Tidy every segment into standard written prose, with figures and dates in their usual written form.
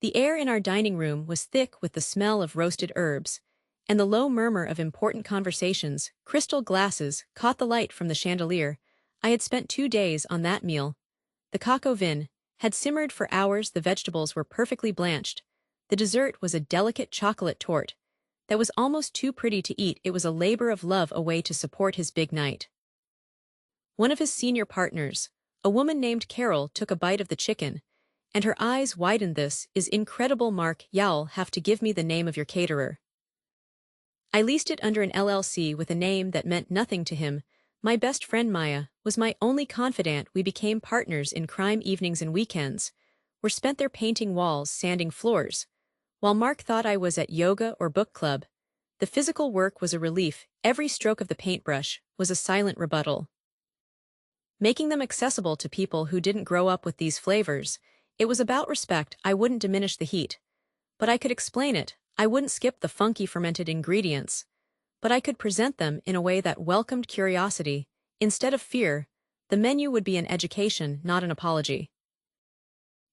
The air in our dining room was thick with the smell of roasted herbs, and the low murmur of important conversations. Crystal glasses caught the light from the chandelier. I had spent 2 days on that meal. The coq au vin had simmered for hours, the vegetables were perfectly blanched. The dessert was a delicate chocolate torte that was almost too pretty to eat. It was a labor of love, a way to support his big night. One of his senior partners, a woman named Carol, took a bite of the chicken, and her eyes widened. "This is incredible, Mark. You'll have to give me the name of your caterer." I leased it under an LLC with a name that meant nothing to him. My best friend Maya was my only confidant. We became partners in crime. Evenings and weekends were spent there painting walls, sanding floors, while Mark thought I was at yoga or book club. The physical work was a relief. Every stroke of the paintbrush was a silent rebuttal. Making them accessible to people who didn't grow up with these flavors, it was about respect. I wouldn't diminish the heat, but I could explain it. I wouldn't skip the funky fermented ingredients, but I could present them in a way that welcomed curiosity instead of fear. The menu would be an education, not an apology.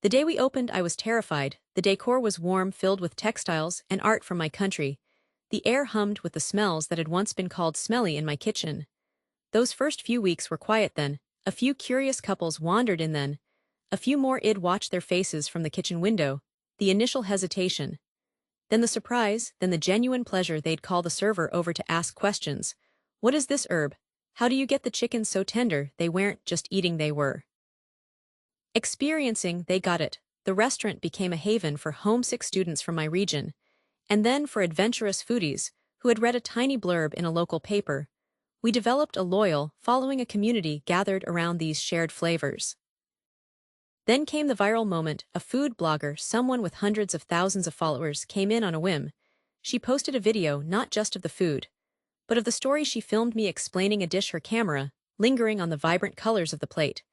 The day we opened, I was terrified. The decor was warm, filled with textiles and art from my country. The air hummed with the smells that had once been called smelly in my kitchen. Those first few weeks were quiet then. A few curious couples wandered in then. A few more. I'd watch their faces from the kitchen window. The initial hesitation, then the surprise, then the genuine pleasure. They'd call the server over to ask questions. "What is this herb? How do you get the chicken so tender?" They weren't just eating, they were experiencing. They got it. The restaurant became a haven for homesick students from my region, and then for adventurous foodies who had read a tiny blurb in a local paper. We developed a loyal following, a community gathered around these shared flavors. Then came the viral moment. A food blogger, someone with hundreds of thousands of followers, came in on a whim. She posted a video not just of the food, but of the story. She filmed me explaining a dish, her camera lingering on the vibrant colors of the plate.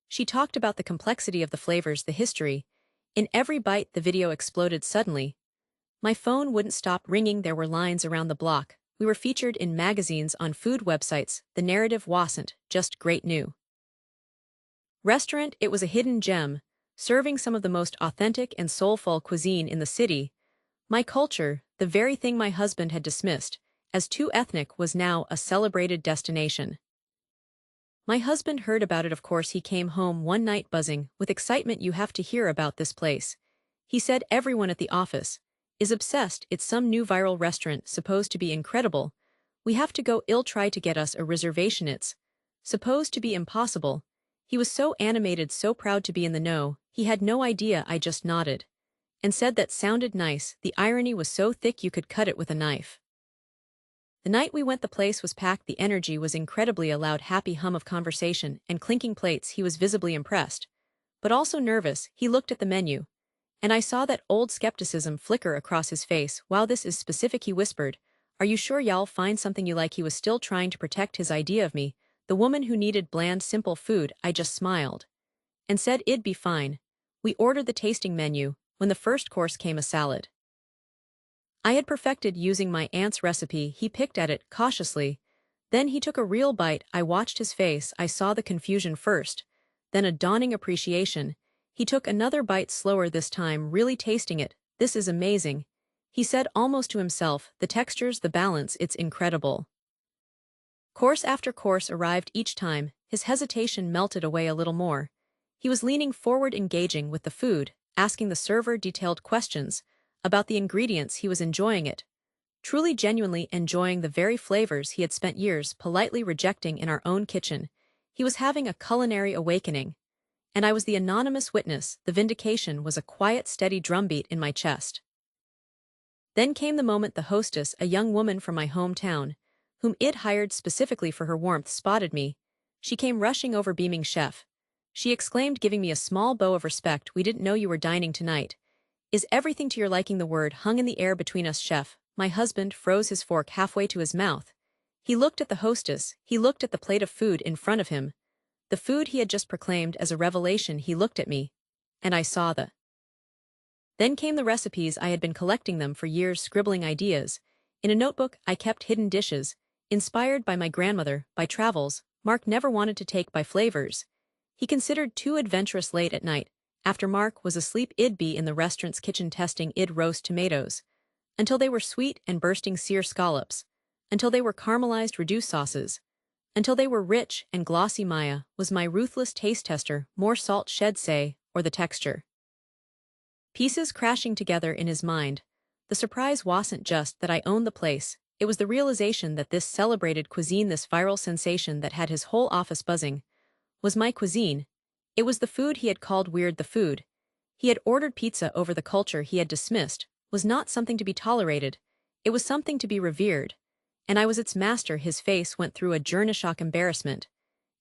She talked about the complexity of the flavors, the history. In every bite, the video exploded suddenly. My phone wouldn't stop ringing. There were lines around the block. We were featured in magazines, on food websites. The narrative wasn't just great new restaurant, it was a hidden gem, serving some of the most authentic and soulful cuisine in the city. My culture, the very thing my husband had dismissed as too ethnic, was now a celebrated destination. My husband heard about it, of course. He came home one night buzzing with excitement. "You have to hear about this place," he said. "Everyone at the office is obsessed. It's some new viral restaurant, supposed to be incredible. We have to go. I'll try to get us a reservation. It's supposed to be impossible." He was so animated, so proud to be in the know. He had no idea. I just nodded and said that sounded nice. The irony was so thick you could cut it with a knife. The night we went, the place was packed. The energy was incredibly, a loud, happy hum of conversation and clinking plates. He was visibly impressed, but also nervous. He looked at the menu, and I saw that old skepticism flicker across his face. "Wow, this is specific," he whispered. "Are you sure y'all find something you like?" He was still trying to protect his idea of me, the woman who needed bland, simple food. I just smiled and said it'd be fine. We ordered the tasting menu. When the first course came, a salad I had perfected using my aunt's recipe. He picked at it cautiously. Then he took a real bite. I watched his face. I saw the confusion first, then a dawning appreciation. He took another bite, slower this time, really tasting it. "This is amazing," he said almost to himself. "The textures, the balance, it's incredible." Course after course arrived. Each time, his hesitation melted away a little more. He was leaning forward, engaging with the food, asking the server detailed questions about the ingredients. He was enjoying it, truly, genuinely enjoying the very flavors he had spent years politely rejecting in our own kitchen. He was having a culinary awakening, and I was the anonymous witness. The vindication was a quiet, steady drumbeat in my chest. Then came the moment. The hostess, a young woman from my hometown, whom I'd hired specifically for her warmth, spotted me. She came rushing over, beaming. "Chef," she exclaimed, giving me a small bow of respect, "we didn't know you were dining tonight. Is everything to your liking?" The word hung in the air between us. "Chef." My husband froze his fork halfway to his mouth. He looked at the hostess. He looked at the plate of food in front of him. The food he had just proclaimed as a revelation. He looked at me, and I saw the. Then came the recipes. I had been collecting them for years, scribbling ideas. In a notebook, I kept hidden dishes, inspired by my grandmother, by travels Mark never wanted to take, by flavors he considered too adventurous. Late at night, after Mark was asleep I'd be in the restaurant's kitchen testing I'd roast tomatoes, until they were sweet and bursting sear scallops, until they were caramelized reduced sauces, until they were rich and glossy Maya was my ruthless taste tester, more salt shed say, or the texture. Pieces crashing together in his mind, the surprise wasn't just that I owned the place, it was the realization that this celebrated cuisine, this viral sensation that had his whole office buzzing, was my cuisine. It was the food he had called weird, the food he had ordered pizza over, the culture he had dismissed, was not something to be tolerated, it was something to be revered, and I was its master. His face went through a journey-shock embarrassment,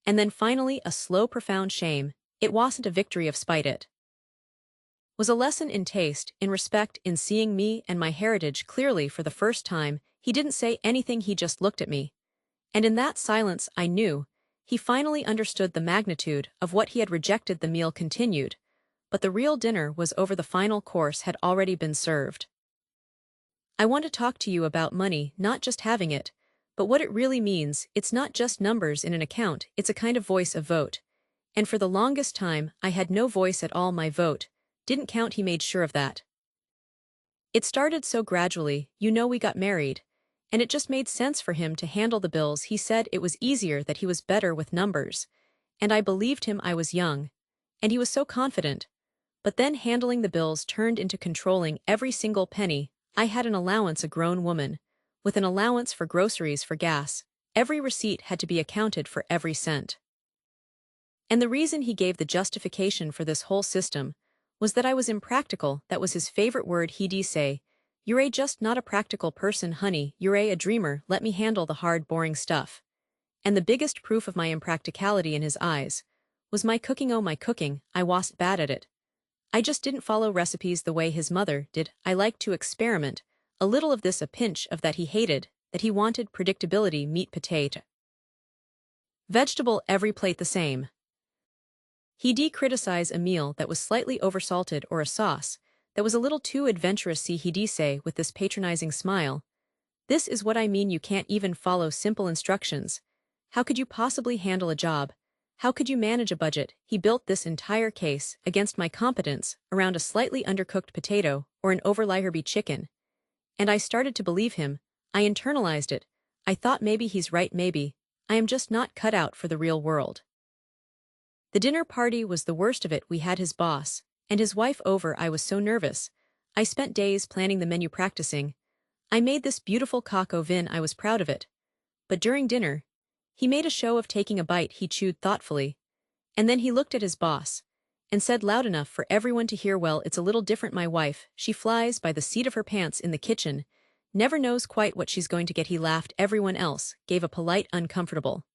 and then finally a slow profound shame. It wasn't a victory of spite, it was a lesson in taste, in respect, in seeing me and my heritage clearly for the first time. He didn't say anything, he just looked at me. And in that silence I knew, he finally understood the magnitude of what he had rejected. The meal continued, but the real dinner was over, the final course had already been served. I want to talk to you about money, not just having it, but what it really means. It's not just numbers in an account, it's a kind of voice, a vote. And for the longest time, I had no voice at all. My vote didn't count, he made sure of that. It started so gradually, we got married, and it just made sense for him to handle the bills. He said it was easier, that he was better with numbers. And I believed him. I was young. And he was so confident. But then handling the bills turned into controlling every single penny. I had an allowance, a grown woman, with an allowance for groceries, for gas. Every receipt had to be accounted for, every cent. And the reason he gave, the justification for this whole system, was that I was impractical. That was his favorite word. He'd say, "You're just not a practical person, honey, you're a dreamer, let me handle the hard, boring stuff." And the biggest proof of my impracticality in his eyes was my cooking. Oh, my cooking, I wasn't bad at it. I just didn't follow recipes the way his mother did. I liked to experiment, a little of this, a pinch of that. He hated that. He wanted predictability, meat, potato, vegetable, every plate the same. He'd criticize a meal that was slightly oversalted, or a sauce that was a little too adventurous. See, he'd say with this patronizing smile, "This is what I mean, you can't even follow simple instructions. How could you possibly handle a job? How could you manage a budget?" He built this entire case against my competence around a slightly undercooked potato or an overly chicken. And I started to believe him. I internalized it. I thought, maybe he's right, maybe I am just not cut out for the real world. The dinner party was the worst of it. We had his boss and his wife over. I was so nervous. I spent days planning the menu, practicing. I made this beautiful coq au vin. I was proud of it. But during dinner, he made a show of taking a bite. He chewed thoughtfully. And then he looked at his boss and said loud enough for everyone to hear, "Well, it's a little different. My wife, she flies by the seat of her pants in the kitchen, never knows quite what she's going to get." He laughed. Everyone else gave a polite, uncomfortable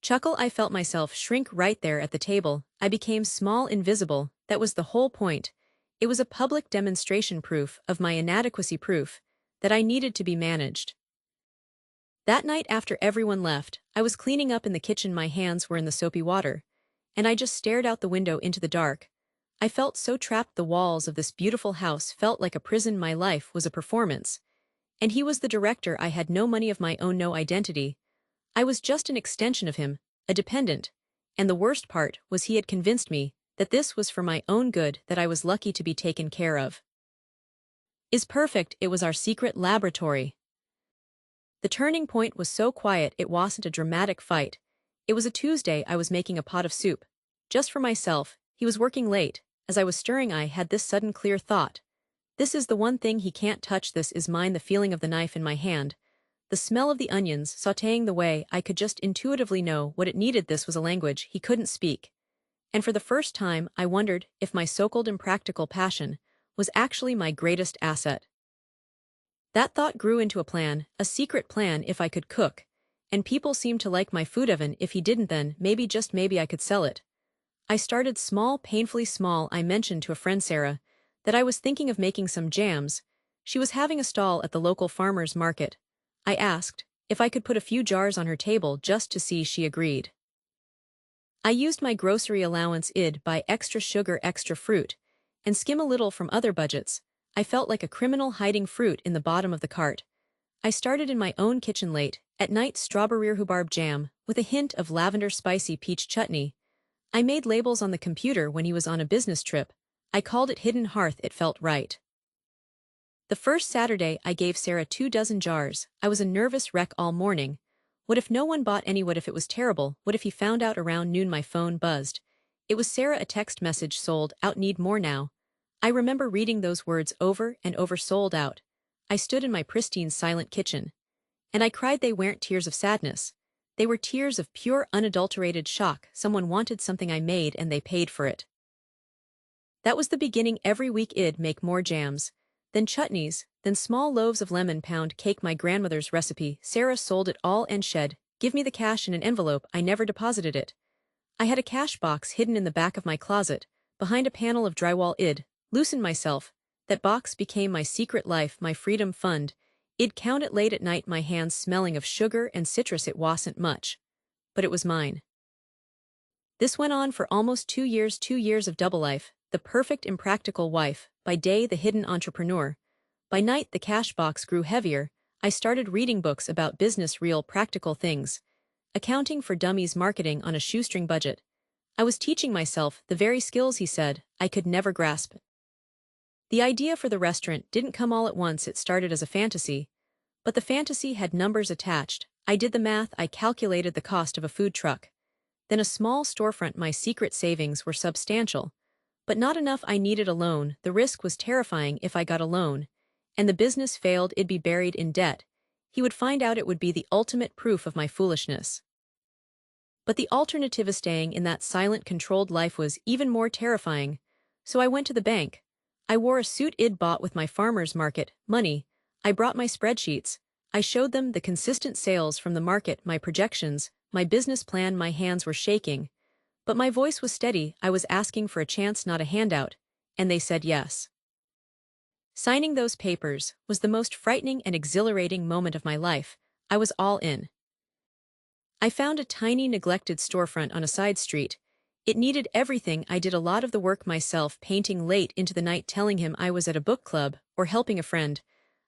chuckle. I felt myself shrink right there at the table. I became small, invisible. That was the whole point. It was a public demonstration, proof of my inadequacy, proof that I needed to be managed. That night after everyone left, I was cleaning up in the kitchen. My hands were in the soapy water, and I just stared out the window into the dark. I felt so trapped. The walls of this beautiful house felt like a prison. My life was a performance, and he was the director. I had no money of my own, no identity. I was just an extension of him, a dependent. And the worst part was he had convinced me that this was for my own good, that I was lucky to be taken care of. Is perfect. It was our secret laboratory. The turning point was so quiet. It wasn't a dramatic fight. It was a Tuesday. I was making a pot of soup, just for myself. He was working late. As I was stirring, I had this sudden clear thought. This is the one thing he can't touch. This is mine. The feeling of the knife in my hand, the smell of the onions sautéing the way I could just intuitively know what it needed. This was a language he couldn't speak. And for the first time, I wondered if my so-called impractical passion was actually my greatest asset. That thought grew into a plan, a secret plan. If I could cook, and people seemed to like my food, even if he didn't, then maybe, just maybe, I could sell it. I started small, painfully small. I mentioned to a friend, Sarah, that I was thinking of making some jams. She was having a stall at the local farmer's market. I asked if I could put a few jars on her table just to see. She agreed. I used my grocery allowance. I'd buy extra sugar, extra fruit, and skim a little from other budgets. I felt like a criminal hiding fruit in the bottom of the cart. I started in my own kitchen late at night. Strawberry rhubarb jam with a hint of lavender, spicy peach chutney. I made labels on the computer when he was on a business trip. I called it Hidden Hearth. It felt right. The first Saturday I gave Sarah 2 dozen jars. I was a nervous wreck all morning. What if no one bought any? What if it was terrible? What if he found out? Around noon my phone buzzed. It was Sarah. A text message: sold out, need more now. I remember reading those words over and over: sold out. I stood in my pristine silent kitchen. And I cried. They weren't tears of sadness. They were tears of pure unadulterated shock. Someone wanted something I made and they paid for it. That was the beginning. Every week I'd make more jams, then chutneys, then small loaves of lemon pound cake, my grandmother's recipe. Sarah sold it all and said, "Give me the cash in an envelope." I never deposited it. I had a cash box hidden in the back of my closet, behind a panel of drywall. I'd loosen myself. That box became my secret life, my freedom fund. I'd count it late at night, my hands smelling of sugar and citrus. It wasn't much, but it was mine. This went on for almost 2 years, 2 years of double life, the perfect impractical wife, by day the hidden entrepreneur. By night the cash box grew heavier. I started reading books about business, real practical things. Accounting for dummies, marketing on a shoestring budget. I was teaching myself the very skills he said I could never grasp. The idea for the restaurant didn't come all at once. It started as a fantasy. But the fantasy had numbers attached. I did the math. I calculated the cost of a food truck. Then a small storefront. My secret savings were substantial. But not enough. I needed a loan. The risk was terrifying. If I got a loan and the business failed, it'd be buried in debt. He would find out. It would be the ultimate proof of my foolishness. But the alternative of staying in that silent, controlled life was even more terrifying. So I went to the bank. I wore a suit I'd bought with my farmer's market money. I brought my spreadsheets. I showed them the consistent sales from the market, my projections, my business plan. My hands were shaking, but my voice was steady. I was asking for a chance, not a handout, and they said yes. Signing those papers was the most frightening and exhilarating moment of my life. I was all in. I found a tiny, neglected storefront on a side street. It needed everything. I did a lot of the work myself, painting late into the night, telling him I was at a book club or helping a friend.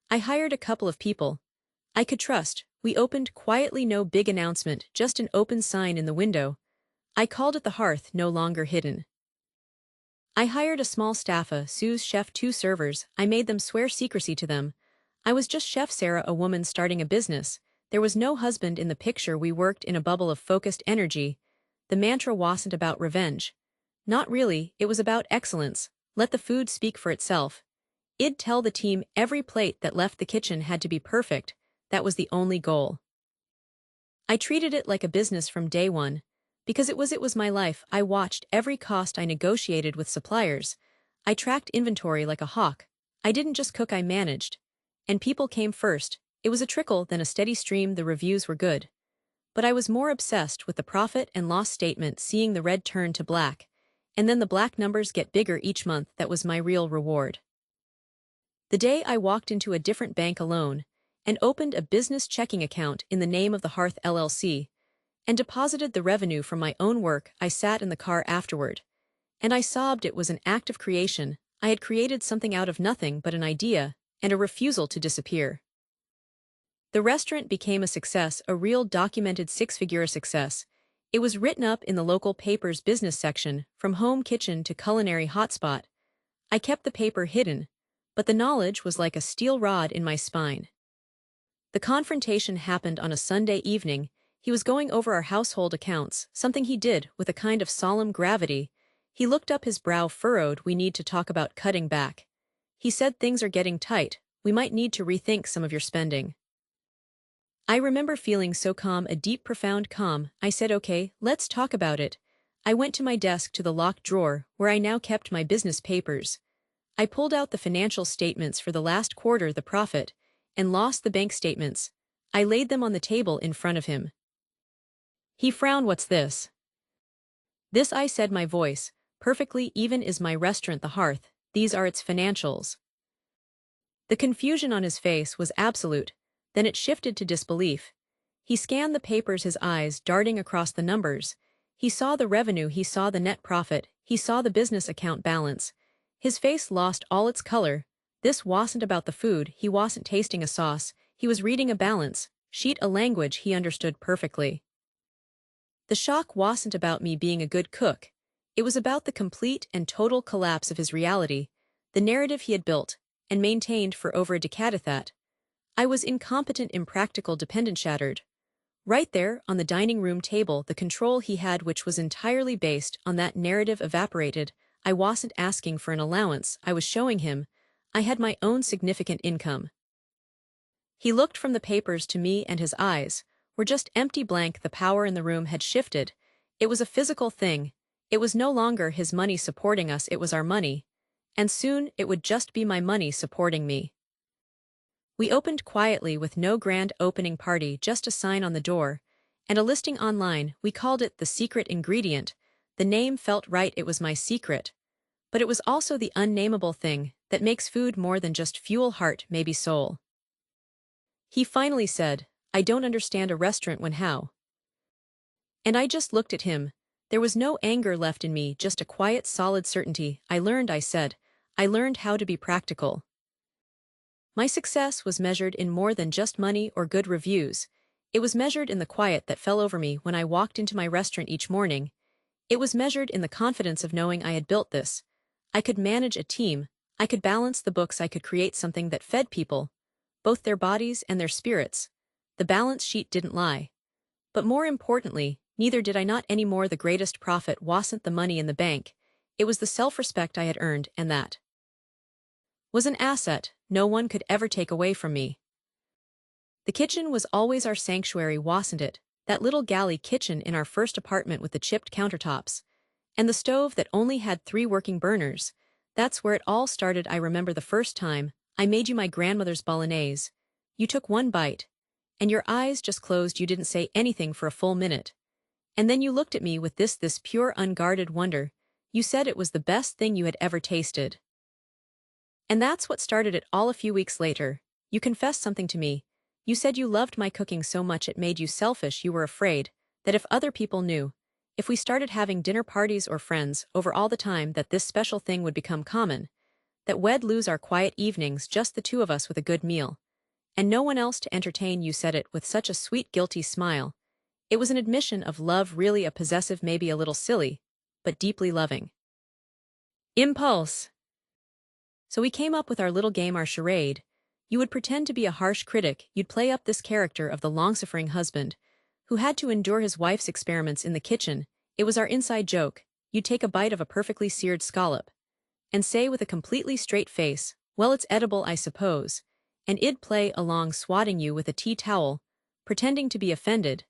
I hired a couple of people I could trust. We opened quietly, no big announcement, just an open sign in the window. I called it the Hearth, no longer hidden. I hired a small staff, a sous chef, 2 servers. I made them swear secrecy to them. I was just Chef Sarah, a woman starting a business. There was no husband in the picture. We worked in a bubble of focused energy. The mantra wasn't about revenge. Not really, it was about excellence. Let the food speak for itself. I'd tell the team every plate that left the kitchen had to be perfect. That was the only goal. I treated it like a business from day one. Because it was my life. I watched every cost. I negotiated with suppliers. I tracked inventory like a hawk. I didn't just cook, I managed. And people came first. It was a trickle, then a steady stream. The reviews were good. But I was more obsessed with the profit and loss statement, seeing the red turn to black. And then the black numbers get bigger each month. That was my real reward. The day I walked into a different bank alone and opened a business checking account in the name of the Hearth LLC and deposited the revenue from my own work, I sat in the car afterward. And I sobbed. It was an act of creation. I had created something out of nothing but an idea and a refusal to disappear. The restaurant became a success, a real documented 6-figure success. It was written up in the local paper's business section, from home kitchen to culinary hotspot. I kept the paper hidden, but the knowledge was like a steel rod in my spine. The confrontation happened on a Sunday evening. He was going over our household accounts, something he did with a kind of solemn gravity. He looked up, his brow furrowed. We need to talk about cutting back. He said, things are getting tight. We might need to rethink some of your spending. I remember feeling so calm, a deep, profound calm. I said, okay, let's talk about it. I went to my desk, to the locked drawer, where I now kept my business papers. I pulled out the financial statements for the last quarter, the profit and loss, the bank statements. I laid them on the table in front of him. He frowned. What's this? This, I said, my voice, perfectly even, is my restaurant, the Hearth. These are its financials. The confusion on his face was absolute. Then it shifted to disbelief. He scanned the papers, his eyes darting across the numbers. He saw the revenue, he saw the net profit, he saw the business account balance. His face lost all its color. This wasn't about the food, he wasn't tasting a sauce, he was reading a balance sheet, a language he understood perfectly. The shock wasn't about me being a good cook, It was about the complete and total collapse of his reality, the narrative he had built and maintained for over a decade. That I was incompetent, impractical, dependent, shattered. Right there, on the dining room table, the control he had, which was entirely based on that narrative, evaporated. I wasn't asking for an allowance, I was showing him I had my own significant income. He looked from the papers to me, and his eyes were just empty blank. The power in the room had shifted. It was a physical thing. It was no longer his money supporting us, it was our money. And soon it would just be my money supporting me. We opened quietly with no grand opening party, just a sign on the door and a listing online. We called it The Secret Ingredient. The name felt right, it was my secret. But it was also the unnameable thing that makes food more than just fuel, heart, maybe soul. He finally said, "I don't understand a restaurant when how?" And I just looked at him. There was no anger left in me, just a quiet, solid certainty. I learned, I said. I learned how to be practical. My success was measured in more than just money or good reviews. It was measured in the quiet that fell over me when I walked into my restaurant each morning. It was measured in the confidence of knowing I had built this. I could manage a team. I could balance the books. I could create something that fed people, both their bodies and their spirits. The balance sheet didn't lie. But more importantly, neither did I. Not anymore. The greatest profit wasn't the money in the bank. It was the self-respect I had earned, and that was an asset no one could ever take away from me. The kitchen was always our sanctuary, wasn't it? That little galley kitchen in our first apartment with the chipped countertops and the stove that only had 3 working burners. That's where it all started. I remember the first time I made you my grandmother's bolognese. You took one bite, and your eyes just closed. You didn't say anything for a full minute. And then you looked at me with this pure, unguarded wonder. You said it was the best thing you had ever tasted. And that's what started it all. A few weeks later, you confessed something to me. You said you loved my cooking so much it made you selfish. You were afraid that if other people knew, if we started having dinner parties or friends over all the time, that this special thing would become common, that we'd lose our quiet evenings, just the two of us with a good meal, and no one else to entertain. You said it with such a sweet, guilty smile. It was an admission of love, really a possessive, maybe a little silly, but deeply loving impulse. So we came up with our little game, our charade. You would pretend to be a harsh critic. You'd play up this character of the long-suffering husband who had to endure his wife's experiments in the kitchen. It was our inside joke. You'd take a bite of a perfectly seared scallop and say with a completely straight face, "Well, it's edible, I suppose." And I'd play along, swatting you with a tea towel, pretending to be offended.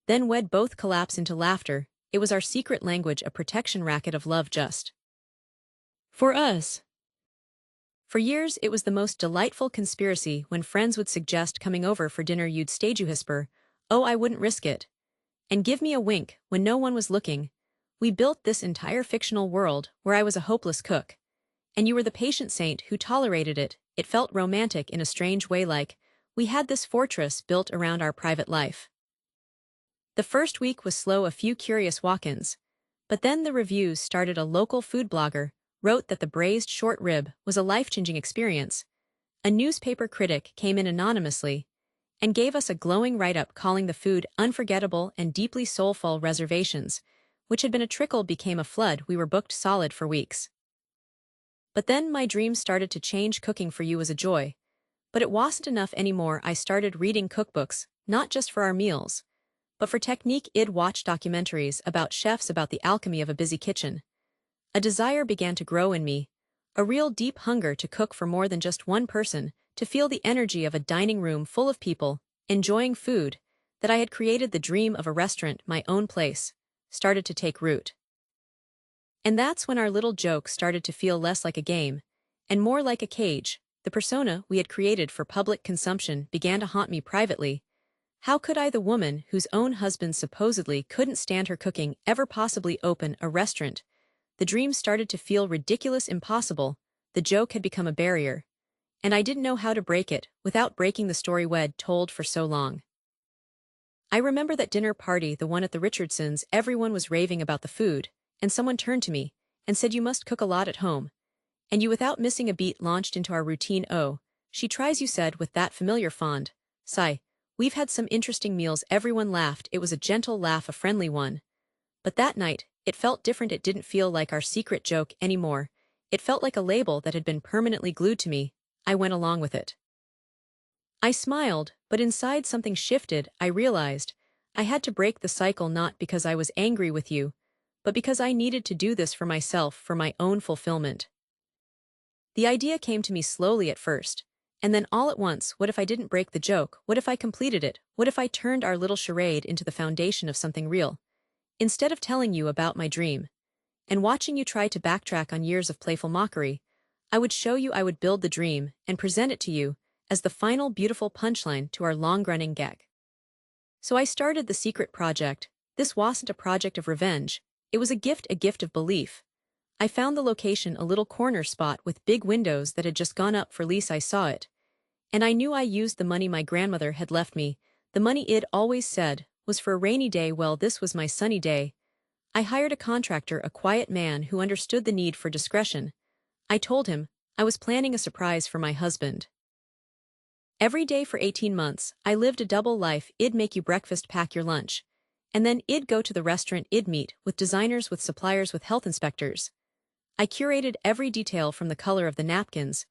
Then we'd both collapse into laughter. It was our secret language, a protection racket of love just for us. For years, it was the most delightful conspiracy. When friends would suggest coming over for dinner, you'd stage, you whisper, "Oh, I wouldn't risk it," and give me a wink when no one was looking. We built this entire fictional world where I was a hopeless cook, and you were the patient saint who tolerated it. It felt romantic in a strange way, like we had this fortress built around our private life. The first week was slow, a few curious walk-ins, but then the reviews started. A local food blogger wrote that the braised short rib was a life-changing experience. A newspaper critic came in anonymously and gave us a glowing write-up calling the food unforgettable and deeply soulful. Reservations, which had been a trickle, became a flood. We were booked solid for weeks. But then my dreams started to change. Cooking for you was a joy. But it wasn't enough anymore. I started reading cookbooks, not just for our meals, but for technique. I'd watch documentaries about chefs, about the alchemy of a busy kitchen. A desire began to grow in me, a real deep hunger to cook for more than just one person, to feel the energy of a dining room full of people, enjoying food, that I had created. The dream of a restaurant, my own place, started to take root. And that's when our little joke started to feel less like a game, and more like a cage. The persona we had created for public consumption began to haunt me privately. How could I, the woman whose own husband supposedly couldn't stand her cooking, ever possibly open a restaurant? The dream started to feel ridiculous, impossible. The joke had become a barrier, and I didn't know how to break it without breaking the story we'd told for so long. I remember that dinner party, the one at the Richardsons. Everyone was raving about the food, and someone turned to me and said, "You must cook a lot at home." And you, without missing a beat, launched into our routine. "Oh, she tries," you said with that familiar fond sigh. "We've had some interesting meals." Everyone laughed. It was a gentle laugh, a friendly one. But that night, it felt different. It didn't feel like our secret joke anymore. It felt like a label that had been permanently glued to me. I went along with it. I smiled, but inside something shifted. I realized I had to break the cycle, not because I was angry with you, but because I needed to do this for myself, for my own fulfillment. The idea came to me slowly at first, and then all at once. What if I didn't break the joke? What if I completed it? What if I turned our little charade into the foundation of something real? Instead of telling you about my dream and watching you try to backtrack on years of playful mockery, I would show you. I would build the dream and present it to you as the final beautiful punchline to our long-running gag. So I started the secret project. This wasn't a project of revenge. It was a gift of belief. I found the location, a little corner spot with big windows that had just gone up for lease. I saw it, and I knew I used the money my grandmother had left me. The money I'd always said was for a rainy day. Well, this was my sunny day. I hired a contractor, a quiet man who understood the need for discretion. I told him I was planning a surprise for my husband. Every day for 18 months, I lived a double life. I'd make you breakfast, pack your lunch, and then I'd go to the restaurant. I'd meet with designers, with suppliers, with health inspectors. I curated every detail, from the color of the napkins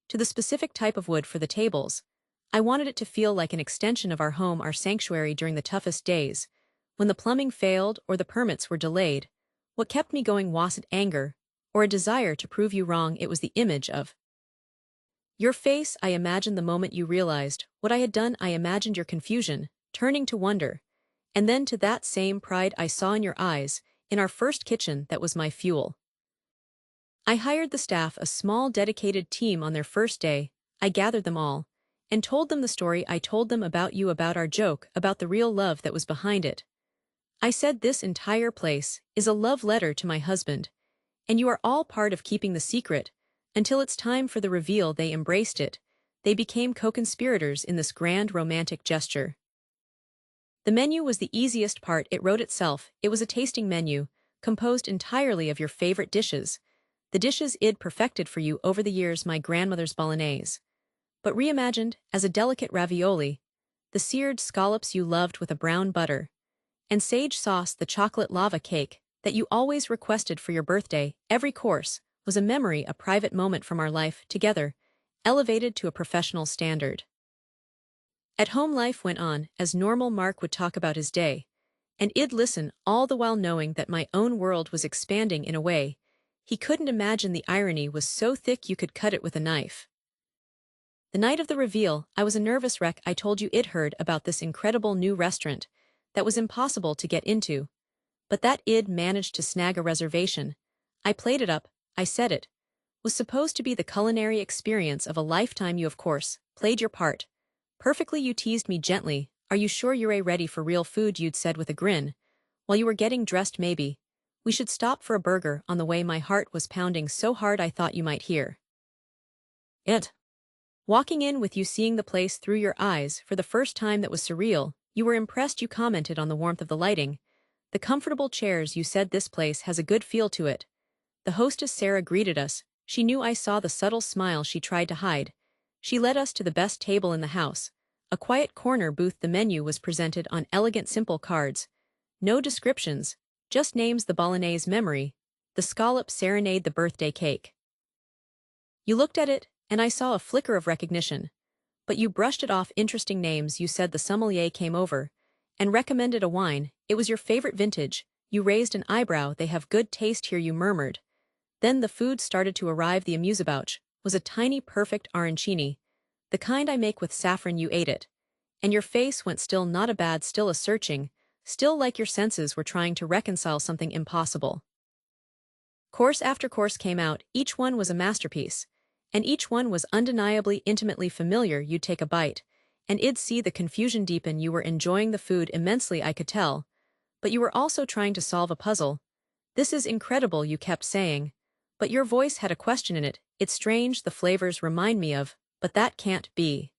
to the specific type of wood for the tables. I wanted it to feel like an extension of our home, our sanctuary. During the toughest days, when the plumbing failed or the permits were delayed, what kept me going wasn't anger or a desire to prove you wrong. It was the image of your face. I imagined the moment you realized what I had done. I imagined your confusion turning to wonder, and then to that same pride I saw in your eyes. In our first kitchen, that was my fuel. I hired the staff, a small dedicated team. On their first day, I gathered them all and told them the story. I told them about you, about our joke, about the real love that was behind it. I said, this entire place is a love letter to my husband, and you are all part of keeping the secret until it's time for the reveal. They embraced it. They became co-conspirators in this grand romantic gesture. The menu was the easiest part. It wrote itself. It was a tasting menu, composed entirely of your favorite dishes. The dishes I'd perfected for you over the years, my grandmother's bolognese, but reimagined as a delicate ravioli, the seared scallops you loved with a brown butter and sage sauce, the chocolate lava cake that you always requested for your birthday. Every course was a memory, a private moment from our life together, elevated to a professional standard. At home, life went on as normal. Mark would talk about his day, and I'd listen, all the while knowing that my own world was expanding in a way he couldn't imagine. The irony was so thick you could cut it with a knife. The night of the reveal, I was a nervous wreck. I told you I'd heard about this incredible new restaurant that was impossible to get into, but that I'd managed to snag a reservation. I played it up. I said it was supposed to be the culinary experience of a lifetime. You, of course, played your part perfectly. You teased me gently. Are you sure you're ready for real food? You'd said with a grin while you were getting dressed. Maybe we should stop for a burger on the way. My heart was pounding so hard I thought you might hear it. Walking in with you, seeing the place through your eyes for the first time, that was surreal. You were impressed. You commented on the warmth of the lighting, the comfortable chairs. You said, this place has a good feel to it. The hostess Sarah greeted us. She knew I saw the subtle smile she tried to hide. She led us to the best table in the house, a quiet corner booth. The menu was presented on elegant, simple cards. No descriptions, just names. The bolognese memory, the scallop serenade, the birthday cake. You looked at it, and I saw a flicker of recognition, but you brushed it off. Interesting names. You said the sommelier came over and recommended a wine. It was your favorite vintage. You raised an eyebrow. They have good taste here, you murmured. Then the food started to arrive. The amuse-bouche was a tiny, perfect arancini, the kind I make with saffron. You ate it, and your face went still. Not a bad, still a searching, still like your senses were trying to reconcile something impossible. Course after course came out. Each one was a masterpiece, and each one was undeniably, intimately familiar. You'd take a bite, and I'd see the confusion deepen. You were enjoying the food immensely, I could tell, but you were also trying to solve a puzzle. This is incredible, you kept saying, but your voice had a question in it. It's strange, the flavors remind me of, but that can't be.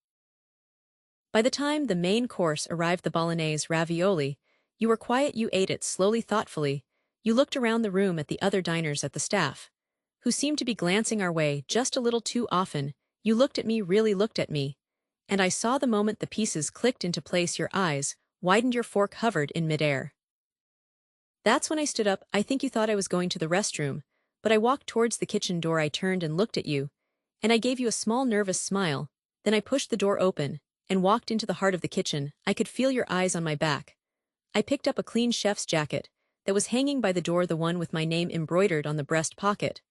By the time the main course arrived, the bolognese ravioli, you were quiet. You ate it slowly, thoughtfully. You looked around the room at the other diners, at the staff, who seemed to be glancing our way just a little too often. You looked at me, really looked at me, and I saw the moment the pieces clicked into place. Your eyes widened, your fork hovered in midair. That's when I stood up. I think you thought I was going to the restroom, but I walked towards the kitchen door. I turned and looked at you, and I gave you a small nervous smile. Then I pushed the door open and walked into the heart of the kitchen. I could feel your eyes on my back. I picked up a clean chef's jacket that was hanging by the door, the one with my name embroidered on the breast pocket.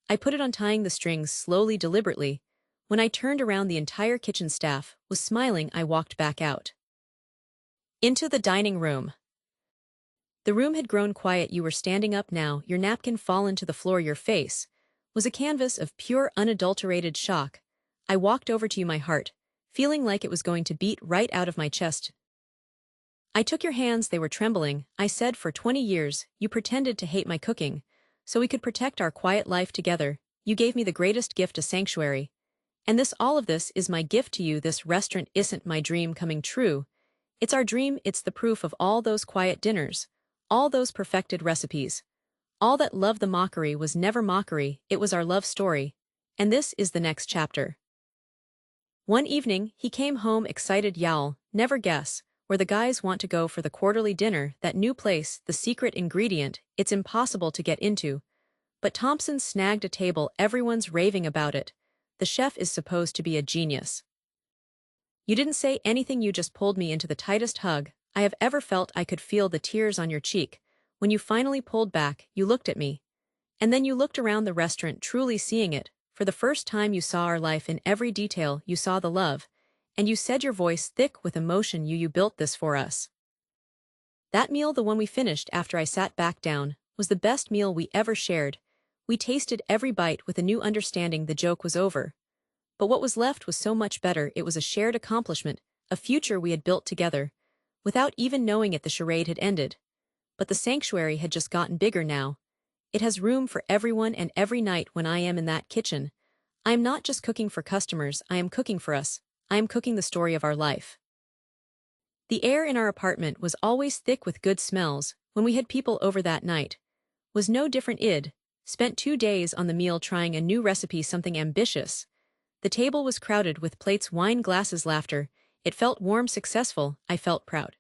I put it on, tying the strings slowly, deliberately. When I turned around, the entire kitchen staff was smiling. I walked back out into the dining room. The room had grown quiet. You were standing up now, your napkin fallen to the floor. Your face was a canvas of pure, unadulterated shock. I walked over to you, my heart feeling like it was going to beat right out of my chest. I took your hands, they were trembling. I said, for 20 years, you pretended to hate my cooking, so we could protect our quiet life together. You gave me the greatest gift, a sanctuary. And all of this is my gift to you. This restaurant isn't my dream coming true. It's our dream. It's the proof of all those quiet dinners, all those perfected recipes. All that love. The mockery was never mockery, it was our love story. And this is the next chapter. One evening, he came home excited. You'll never guess where the guys want to go for the quarterly dinner, that new place, the secret ingredient. It's impossible to get into. But Thompson snagged a table. Everyone's raving about it. The chef is supposed to be a genius. You didn't say anything, you just pulled me into the tightest hug I have ever felt. I could feel the tears on your cheek. When you finally pulled back, you looked at me. And then you looked around the restaurant, truly seeing it. For the first time you saw our life in every detail. You saw the love. And you said, your voice thick with emotion, you built this for us. That meal, the one we finished after I sat back down, was the best meal we ever shared. We tasted every bite with a new understanding. The joke was over. But what was left was so much better. It was a shared accomplishment, a future we had built together. Without even knowing it, the charade had ended. But the sanctuary had just gotten bigger now. It has room for everyone, and every night when I am in that kitchen, I am not just cooking for customers, I am cooking for us. I am cooking the story of our life. The air in our apartment was always thick with good smells. When we had people over that night, was no different. Id spent 2 days on the meal trying a new recipe, something ambitious. The table was crowded with plates, wine glasses, laughter. It felt warm, successful. I felt proud.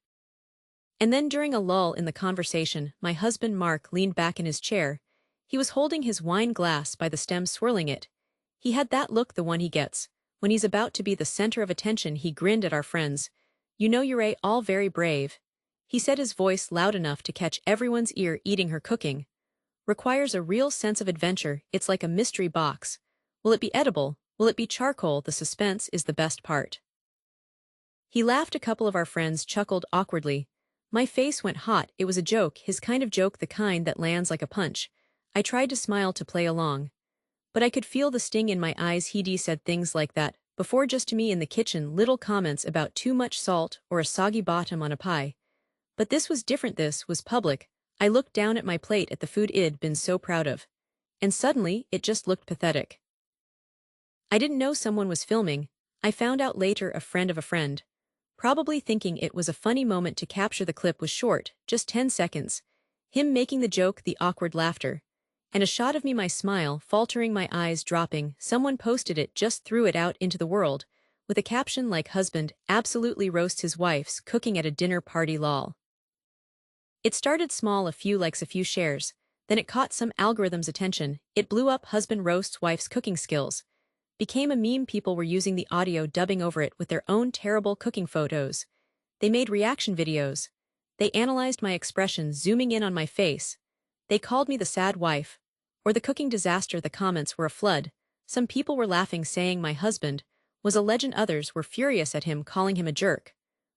And then during a lull in the conversation, my husband Mark leaned back in his chair. He was holding his wine glass by the stem, swirling it. He had that look, the one he gets when he's about to be the center of attention. He grinned at our friends. You know, you're all very brave. He said, his voice loud enough to catch everyone's ear. Eating her cooking requires a real sense of adventure. It's like a mystery box. Will it be edible? Will it be charcoal? The suspense is the best part. He laughed. A couple of our friends chuckled awkwardly. My face went hot. It was a joke, his kind of joke, the kind that lands like a punch. I tried to smile to play along, but I could feel the sting in my eyes. He'd said things like that before, just to me in the kitchen, little comments about too much salt or a soggy bottom on a pie. But this was different. This was public. I looked down at my plate, at the food I'd been so proud of. And suddenly, it just looked pathetic. I didn't know someone was filming. I found out later, a friend of a friend. Probably thinking it was a funny moment to capture. The clip was short, just 10 seconds. Him making the joke, the awkward laughter. And a shot of me, my smile, faltering, my eyes dropping. Someone posted it, just threw it out into the world, with a caption like, husband absolutely roasts his wife's cooking at a dinner party, lol. It started small, a few likes, a few shares. Then it caught some algorithm's attention. It blew up. Husband roasts wife's cooking skills. Became a meme. People were using the audio, dubbing over it with their own terrible cooking photos. They made reaction videos. They analyzed my expressions, zooming in on my face. They called me the sad wife, or the cooking disaster. The comments were a flood. Some people were laughing, saying my husband was a legend. Others were furious at him, calling him a jerk.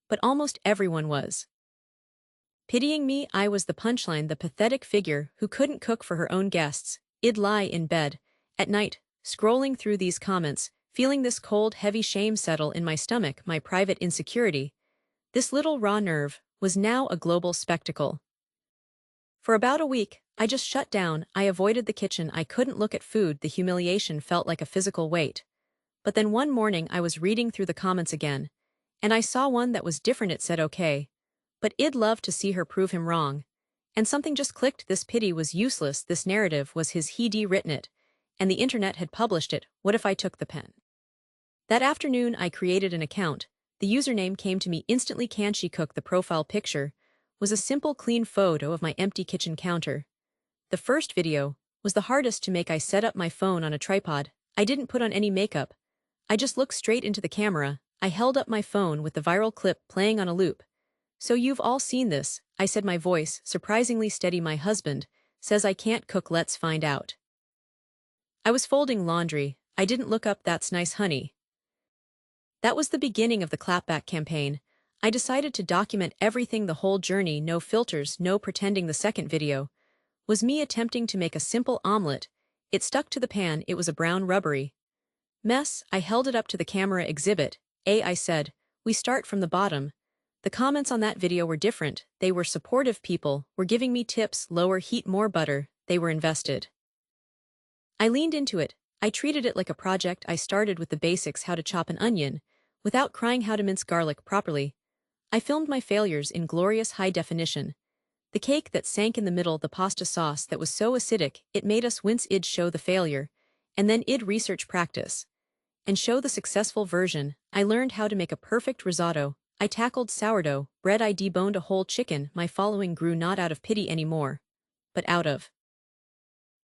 But almost everyone was pitying me. I was the punchline, the pathetic figure who couldn't cook for her own guests. I'd lie in bed at night, scrolling through these comments, feeling this cold, heavy shame settle in my stomach, my private insecurity. This little raw nerve was now a global spectacle. For about a week, I just shut down. I avoided the kitchen. I couldn't look at food. The humiliation felt like a physical weight. But then one morning I was reading through the comments again, and I saw one that was different. It said, okay, but I'd love to see her prove him wrong. And something just clicked. This pity was useless. This narrative was his. He'd written it, and the internet had published it. What if I took the pen? That afternoon I created an account. The username came to me instantly. Can she cook? The profile picture was a simple clean photo of my empty kitchen counter. The first video was the hardest to make. I set up my phone on a tripod. I didn't put on any makeup. I just looked straight into the camera. I held up my phone with the viral clip playing on a loop. "So you've all seen this," I said, my voice surprisingly steady. "My husband says I can't cook, let's find out." I was folding laundry. I didn't look up. "That's nice, honey." That was the beginning of the clapback campaign. I decided to document everything, the whole journey, no filters, no pretending. The second video was me attempting to make a simple omelet. It stuck to the pan. It was a brown, rubbery mess. I held it up to the camera. "Exhibit A," I said. "We start from the bottom." The comments on that video were different. They were supportive. People were giving me tips: lower heat, more butter. They were invested. I leaned into it. I treated it like a project. I started with the basics: how to chop an onion without crying, how to mince garlic properly. I filmed my failures in glorious high definition. The cake that sank in the middle, the pasta sauce that was so acidic it made us wince. I'd show the failure, and then I'd research, practice, and show the successful version. I learned how to make a perfect risotto. I tackled sourdough bread. I deboned a whole chicken. My following grew not out of pity anymore, but out of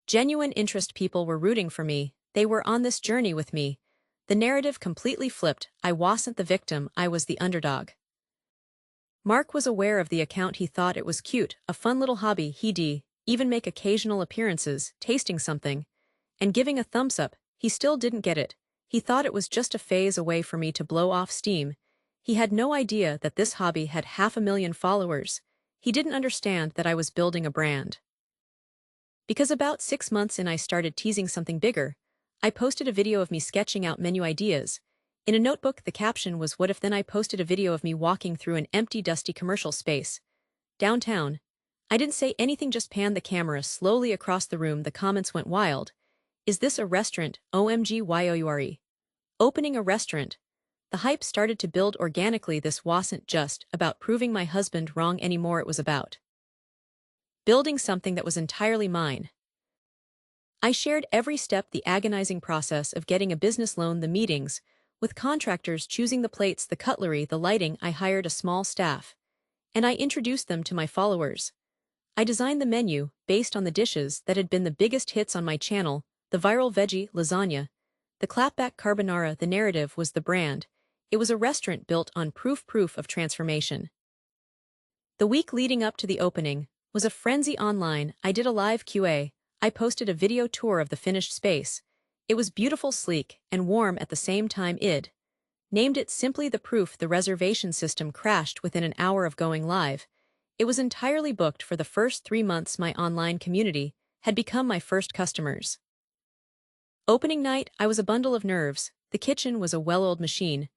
genuine interest. People were rooting for me. They were on this journey with me. The narrative completely flipped. I wasn't the victim, I was the underdog. Mark was aware of the account. He thought it was cute, a fun little hobby. He'd even make occasional appearances, tasting something and giving a thumbs up. He still didn't get it. He thought it was just a phase, a way for me to blow off steam. He had no idea that this hobby had 500,000 followers. He didn't understand that I was building a brand. Because about 6 months in, I started teasing something bigger. I posted a video of me sketching out menu ideas in a notebook. The caption was, "What if?" Then I posted a video of me walking through an empty, dusty commercial space downtown. I didn't say anything, just panned the camera slowly across the room. The comments went wild. "Is this a restaurant? OMG, YOURE. Opening a restaurant." The hype started to build organically. This wasn't just about proving my husband wrong anymore. It was about building something that was entirely mine. I shared every step: the agonizing process of getting a business loan, the meetings with contractors, choosing the plates, the cutlery, the lighting. I hired a small staff, and I introduced them to my followers. I designed the menu based on the dishes that had been the biggest hits on my channel: the viral veggie lasagna, the clapback carbonara. The narrative was the brand. It was a restaurant built on proof of transformation. The week leading up to the opening was a frenzy online. I did a live QA. I posted a video tour of the finished space. It was beautiful, sleek, and warm at the same time. I'd named it simply The Proof. The reservation system crashed within an hour of going live. It was entirely booked for the first 3 months. My online community had become my first customers. Opening night, I was a bundle of nerves. The kitchen was a well-oiled machine.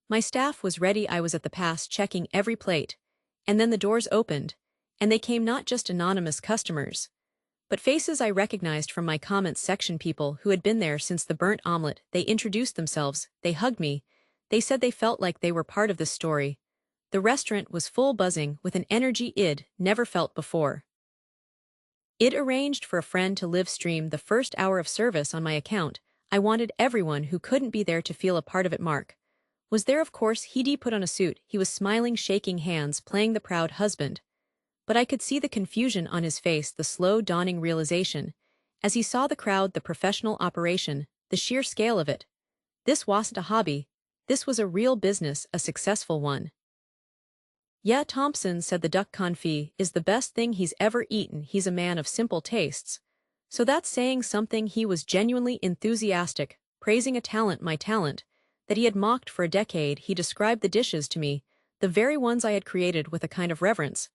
My staff was ready. I was at the pass, checking every plate. And then the doors opened, and they came not just anonymous customers, but faces I recognized from my comments section, people who had been there since the burnt omelet. They introduced themselves, they hugged me, they said they felt like they were part of this story. The restaurant was full, buzzing with an energy I'd never felt before. I'd arranged for a friend to live stream the first hour of service on my account. I wanted everyone who couldn't be there to feel a part of it. Mark was there, of course. He'd put on a suit. He was smiling, shaking hands, playing the proud husband. But I could see the confusion on his face, the slow dawning realization, as he saw the crowd, the professional operation, the sheer scale of it. This wasn't a hobby. This was a real business, a successful one. "Yeah, Thompson said the duck confit is the best thing he's ever eaten. He's a man of simple tastes." So that's saying something. He was genuinely enthusiastic, praising a talent, my talent, that he had mocked for a decade. He described the dishes to me, the very ones I had created, with a kind of reverence.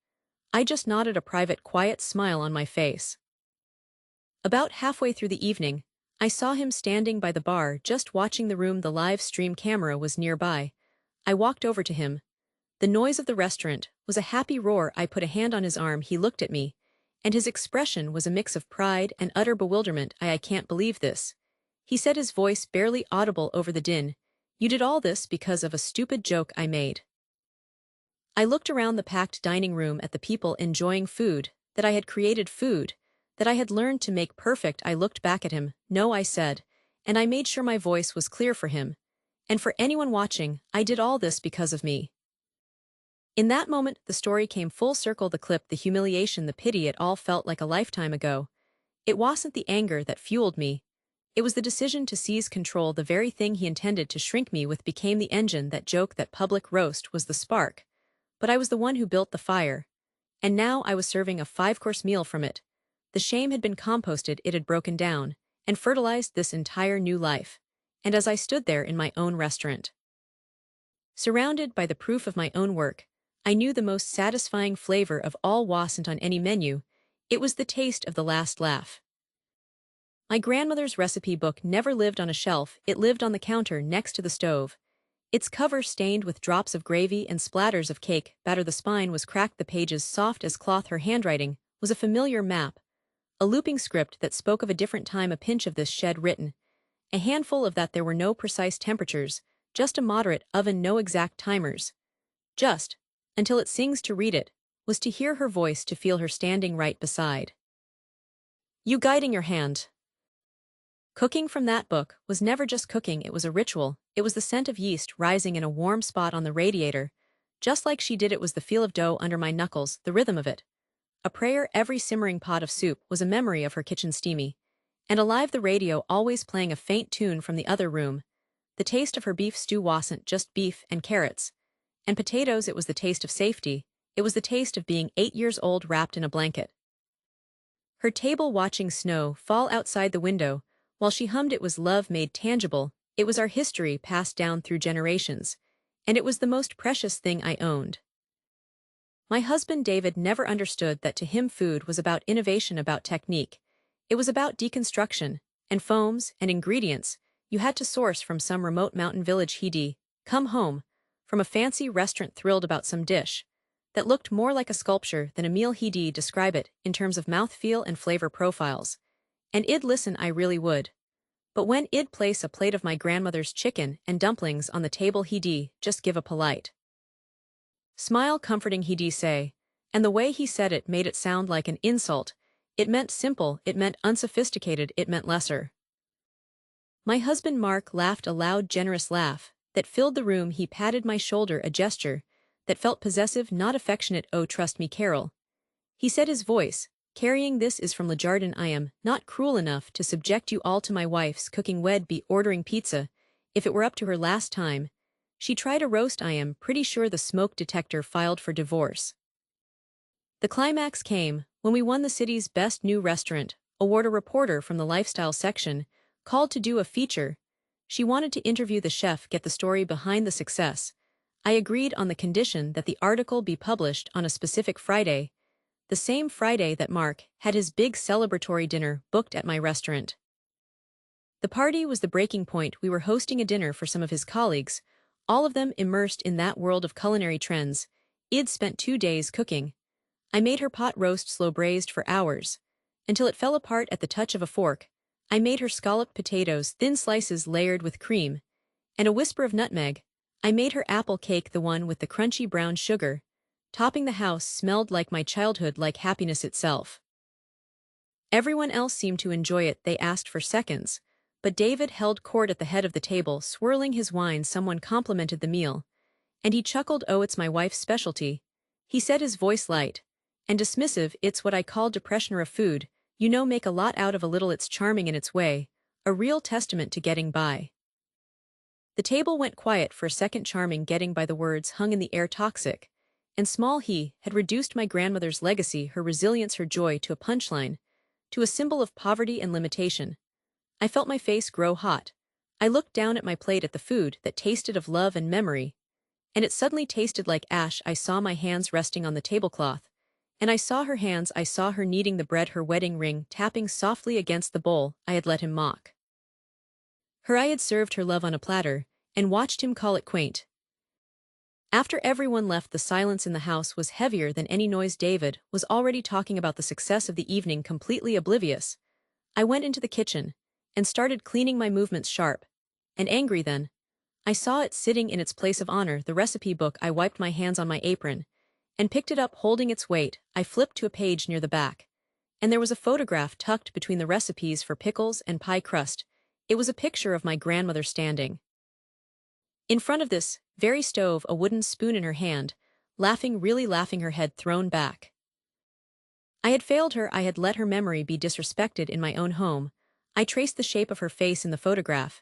I just nodded, a private, quiet smile on my face. About halfway through the evening, I saw him standing by the bar, just watching the room. The live stream camera was nearby. I walked over to him. The noise of the restaurant was a happy roar. I put a hand on his arm. He looked at me, and his expression was a mix of pride and utter bewilderment. I can't believe this," he said, his voice barely audible over the din. "You did all this because of a stupid joke I made." I looked around the packed dining room at the people enjoying food that I had created, food that I had learned to make perfect. I looked back at him. "No," I said, and I made sure my voice was clear for him and for anyone watching. "I did all this because of me." In that moment, the story came full circle, the clip, the humiliation, the pity, it all felt like a lifetime ago. It wasn't the anger that fueled me. It was the decision to seize control. The very thing he intended to shrink me with became the engine. That joke, that public roast, was the spark. But I was the one who built the fire. And now I was serving a 5-course meal from it. The shame had been composted, it had broken down, and fertilized this entire new life. And as I stood there in my own restaurant, surrounded by the proof of my own work, I knew the most satisfying flavor of all wasn't on any menu. It was the taste of the last laugh. My grandmother's recipe book never lived on a shelf, it lived on the counter next to the stove. Its cover stained with drops of gravy and splatters of cake batter, the spine was cracked, the pages soft as cloth. Her handwriting was a familiar map, a looping script that spoke of a different time, a pinch of this shed written, a handful of that. There were no precise temperatures, just a moderate oven, no exact timers. Just, until it sings. To read it was to hear her voice, to feel her standing right beside you, guiding your hand. Cooking from that book was never just cooking, it was a ritual. It was the scent of yeast rising in a warm spot on the radiator. Just like she did, it was the feel of dough under my knuckles, the rhythm of it. A prayer. Every simmering pot of soup was a memory of her kitchen, steamy and alive, the radio always playing a faint tune from the other room. The taste of her beef stew wasn't just beef and carrots and potatoes, it was the taste of safety. It was the taste of being 8 years old wrapped in a blanket. Her table watching snow fall outside the window while she hummed. It was love made tangible. It was our history passed down through generations, and it was the most precious thing I owned. My husband David never understood that. To him, food was about innovation, about technique. It was about deconstruction, and foams and ingredients you had to source from some remote mountain village. He'd come home from a fancy restaurant thrilled about some dish that looked more like a sculpture than a meal. He'd describe it in terms of mouthfeel and flavor profiles. And I'd listen, I really would. But when I'd place a plate of my grandmother's chicken and dumplings on the table, he'd just give a polite smile, comforting. He'd say, and the way he said it made it sound like an insult. It meant simple, it meant unsophisticated, it meant lesser. My husband Mark laughed a loud, generous laugh that filled the room. He patted my shoulder, a gesture that felt possessive, not affectionate. Oh, trust me, Carol, he said, his voice carrying. This is from Lajardin. I am not cruel enough to subject you all to my wife's cooking. We'd be ordering pizza if it were up to her. Last time she tried a roast, I am pretty sure the smoke detector filed for divorce. The climax came when we won the city's Best New Restaurant award. A reporter from the lifestyle section called to do a feature. She wanted to interview the chef, get the story behind the success. I agreed on the condition that the article be published on a specific Friday, the same Friday that Mark had his big celebratory dinner booked at my restaurant. The party was the breaking point. We were hosting a dinner for some of his colleagues, all of them immersed in that world of culinary trends. I'd spent 2 days cooking. I made her pot roast slow braised for hours, until it fell apart at the touch of a fork. I made her scalloped potatoes, thin slices layered with cream and a whisper of nutmeg. I made her apple cake, the one with the crunchy brown sugar. Topping, the house smelled like my childhood, like happiness itself. Everyone else seemed to enjoy it. They asked for seconds, but David held court at the head of the table, swirling his wine. Someone complimented the meal, and he chuckled. Oh, it's my wife's specialty, he said, his voice light and dismissive. It's what I call depressioner of food. You know, make a lot out of a little. It's charming in its way, a real testament to getting by. The table went quiet for a second. Charming, getting by, the words hung in the air. Toxic and small. He had reduced my grandmother's legacy, her resilience, her joy, to a punchline, to a symbol of poverty and limitation. I felt my face grow hot. I looked down at my plate, at the food that tasted of love and memory, and it suddenly tasted like ash. I saw my hands resting on the tablecloth, and I saw her hands. I saw her kneading the bread, her wedding ring tapping softly against the bowl I had let him mock. I had served her love on a platter, and watched him call it quaint. After everyone left, the silence in the house was heavier than any noise. David was already talking about the success of the evening, completely oblivious. I went into the kitchen and started cleaning, my movements sharp and angry. Then I saw it sitting in its place of honor, the recipe book. I wiped my hands on my apron and picked it up, holding its weight. I flipped to a page near the back, and there was a photograph tucked between the recipes for pickles and pie crust. It was a picture of my grandmother standing in front of this very stove, a wooden spoon in her hand, laughing her head thrown back. I had failed her, I had let her memory be disrespected in my own home. I traced the shape of her face in the photograph.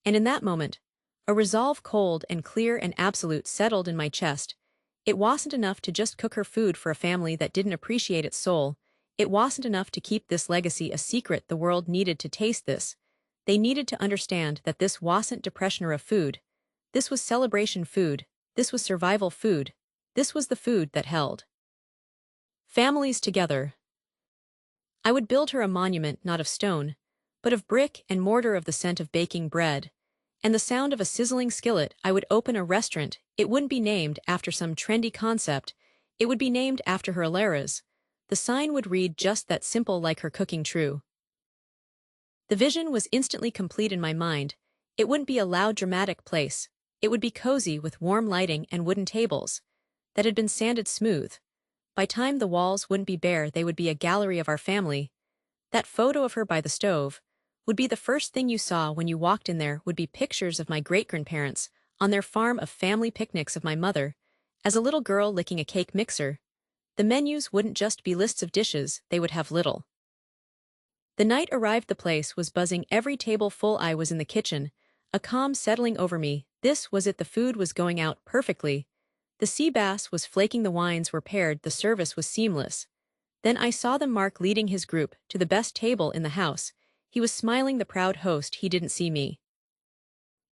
And in that moment, a resolve cold and clear and absolute settled in my chest. It wasn't enough to just cook her food for a family that didn't appreciate its soul. It wasn't enough to keep this legacy a secret. The world needed to taste this. They needed to understand that this wasn't depressioner of food. This was celebration food. This was survival food. This was the food that held families together. I would build her a monument not of stone, but of brick and mortar, of the scent of baking bread and the sound of a sizzling skillet. I would open a restaurant. It wouldn't be named after some trendy concept. It would be named after her Alara's. The sign would read just that simple, like her cooking true. The vision was instantly complete in my mind. It wouldn't be a loud, dramatic place. It would be cozy with warm lighting and wooden tables that had been sanded smooth. By time the walls wouldn't be bare, they would be a gallery of our family. That photo of her by the stove would be the first thing you saw when you walked in. There would be pictures of my great-grandparents on their farm, of family picnics, of my mother as a little girl licking a cake mixer. The menus wouldn't just be lists of dishes, they would have little. The night arrived, the place was buzzing, every table full. I was in the kitchen, a calm settling over me. This was it, the food was going out perfectly. The sea bass was flaking, the wines were paired, the service was seamless. Then I saw them, Mark leading his group to the best table in the house. He was smiling, the proud host. He didn't see me.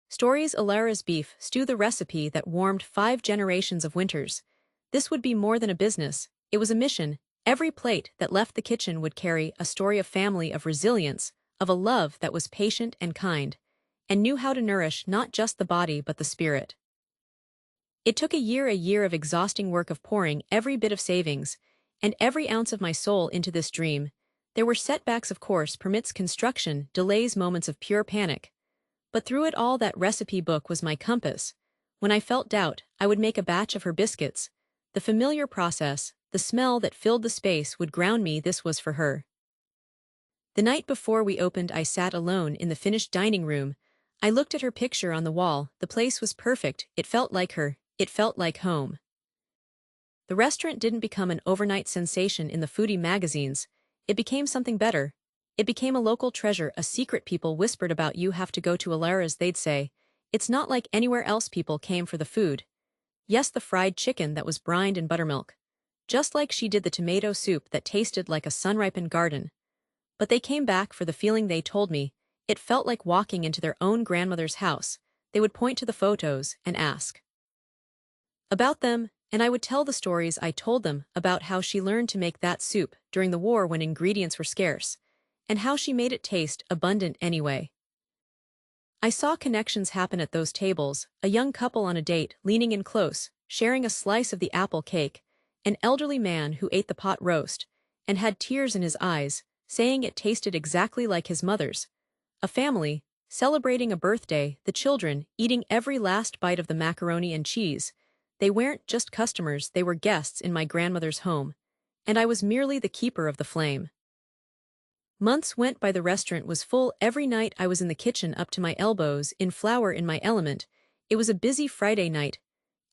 Stories: Alara's beef stew, the recipe that warmed 5 generations of winters. This would be more than a business, it was a mission. Every plate that left the kitchen would carry a story of family, of resilience, of a love that was patient and kind, and knew how to nourish not just the body but the spirit. It took a year of exhausting work, of pouring every bit of savings and every ounce of my soul into this dream. There were setbacks, of course, permits, construction, delays, moments of pure panic. But through it all, that recipe book was my compass. When I felt doubt, I would make a batch of her biscuits. The familiar process, the smell that filled the space would ground me. This was for her. The night before we opened, I sat alone in the finished dining room. I looked at her picture on the wall. The place was perfect. It felt like her. It felt like home. The restaurant didn't become an overnight sensation in the foodie magazines. It became something better. It became a local treasure, a secret. People whispered about, you have to go to Alara's, they'd say. It's not like anywhere else. People came for the food. Yes, the fried chicken that was brined in buttermilk, just like she did, the tomato soup that tasted like a sun-ripened garden. But they came back for the feeling. They told me it felt like walking into their own grandmother's house. They would point to the photos and ask about them, and I would tell the stories. I told them about how she learned to make that soup during the war when ingredients were scarce, and how she made it taste abundant anyway. I saw connections happen at those tables, a young couple on a date, leaning in close, sharing a slice of the apple cake, an elderly man who ate the pot roast, and had tears in his eyes, saying it tasted exactly like his mother's. A family, celebrating a birthday, the children eating every last bite of the macaroni and cheese. They weren't just customers, they were guests in my grandmother's home, and I was merely the keeper of the flame. Months went by, the restaurant was full. Every night I was in the kitchen up to my elbows in flour, in my element. It was a busy Friday night.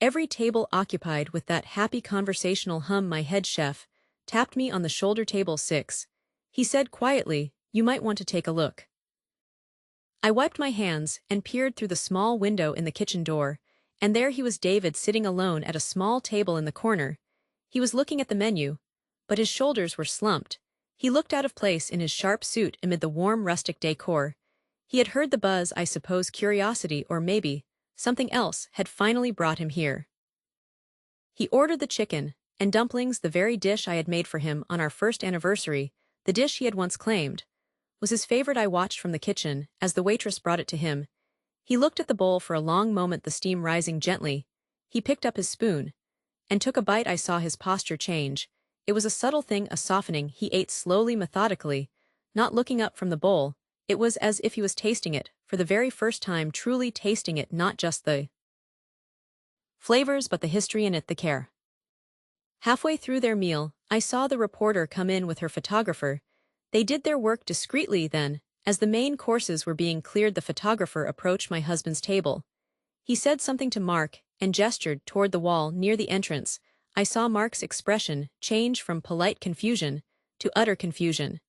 Every table occupied with that happy conversational hum. My head chef tapped me on the shoulder. Table 6. He said quietly, you might want to take a look. I wiped my hands and peered through the small window in the kitchen door, and there he was, David, sitting alone at a small table in the corner. He was looking at the menu, but his shoulders were slumped. He looked out of place in his sharp suit amid the warm rustic decor. He had heard the buzz, I suppose. Curiosity, or maybe something else, had finally brought him here. He ordered the chicken and dumplings, the very dish I had made for him on our first anniversary, the dish he had once claimed was his favorite. I watched from the kitchen as the waitress brought it to him. He looked at the bowl for a long moment, the steam rising gently. He picked up his spoon and took a bite. I saw his posture change. It was a subtle thing, a softening. He ate slowly, methodically, not looking up from the bowl. It was as if he was tasting it for the very first time, truly tasting it, not just the flavors but the history in it, the care. Halfway through their meal, I saw the reporter come in with her photographer. They did their work discreetly. Then, as the main courses were being cleared, the photographer approached my husband's table. He said something to Mark and gestured toward the wall near the entrance. I saw Mark's expression change from polite confusion to utter confusion.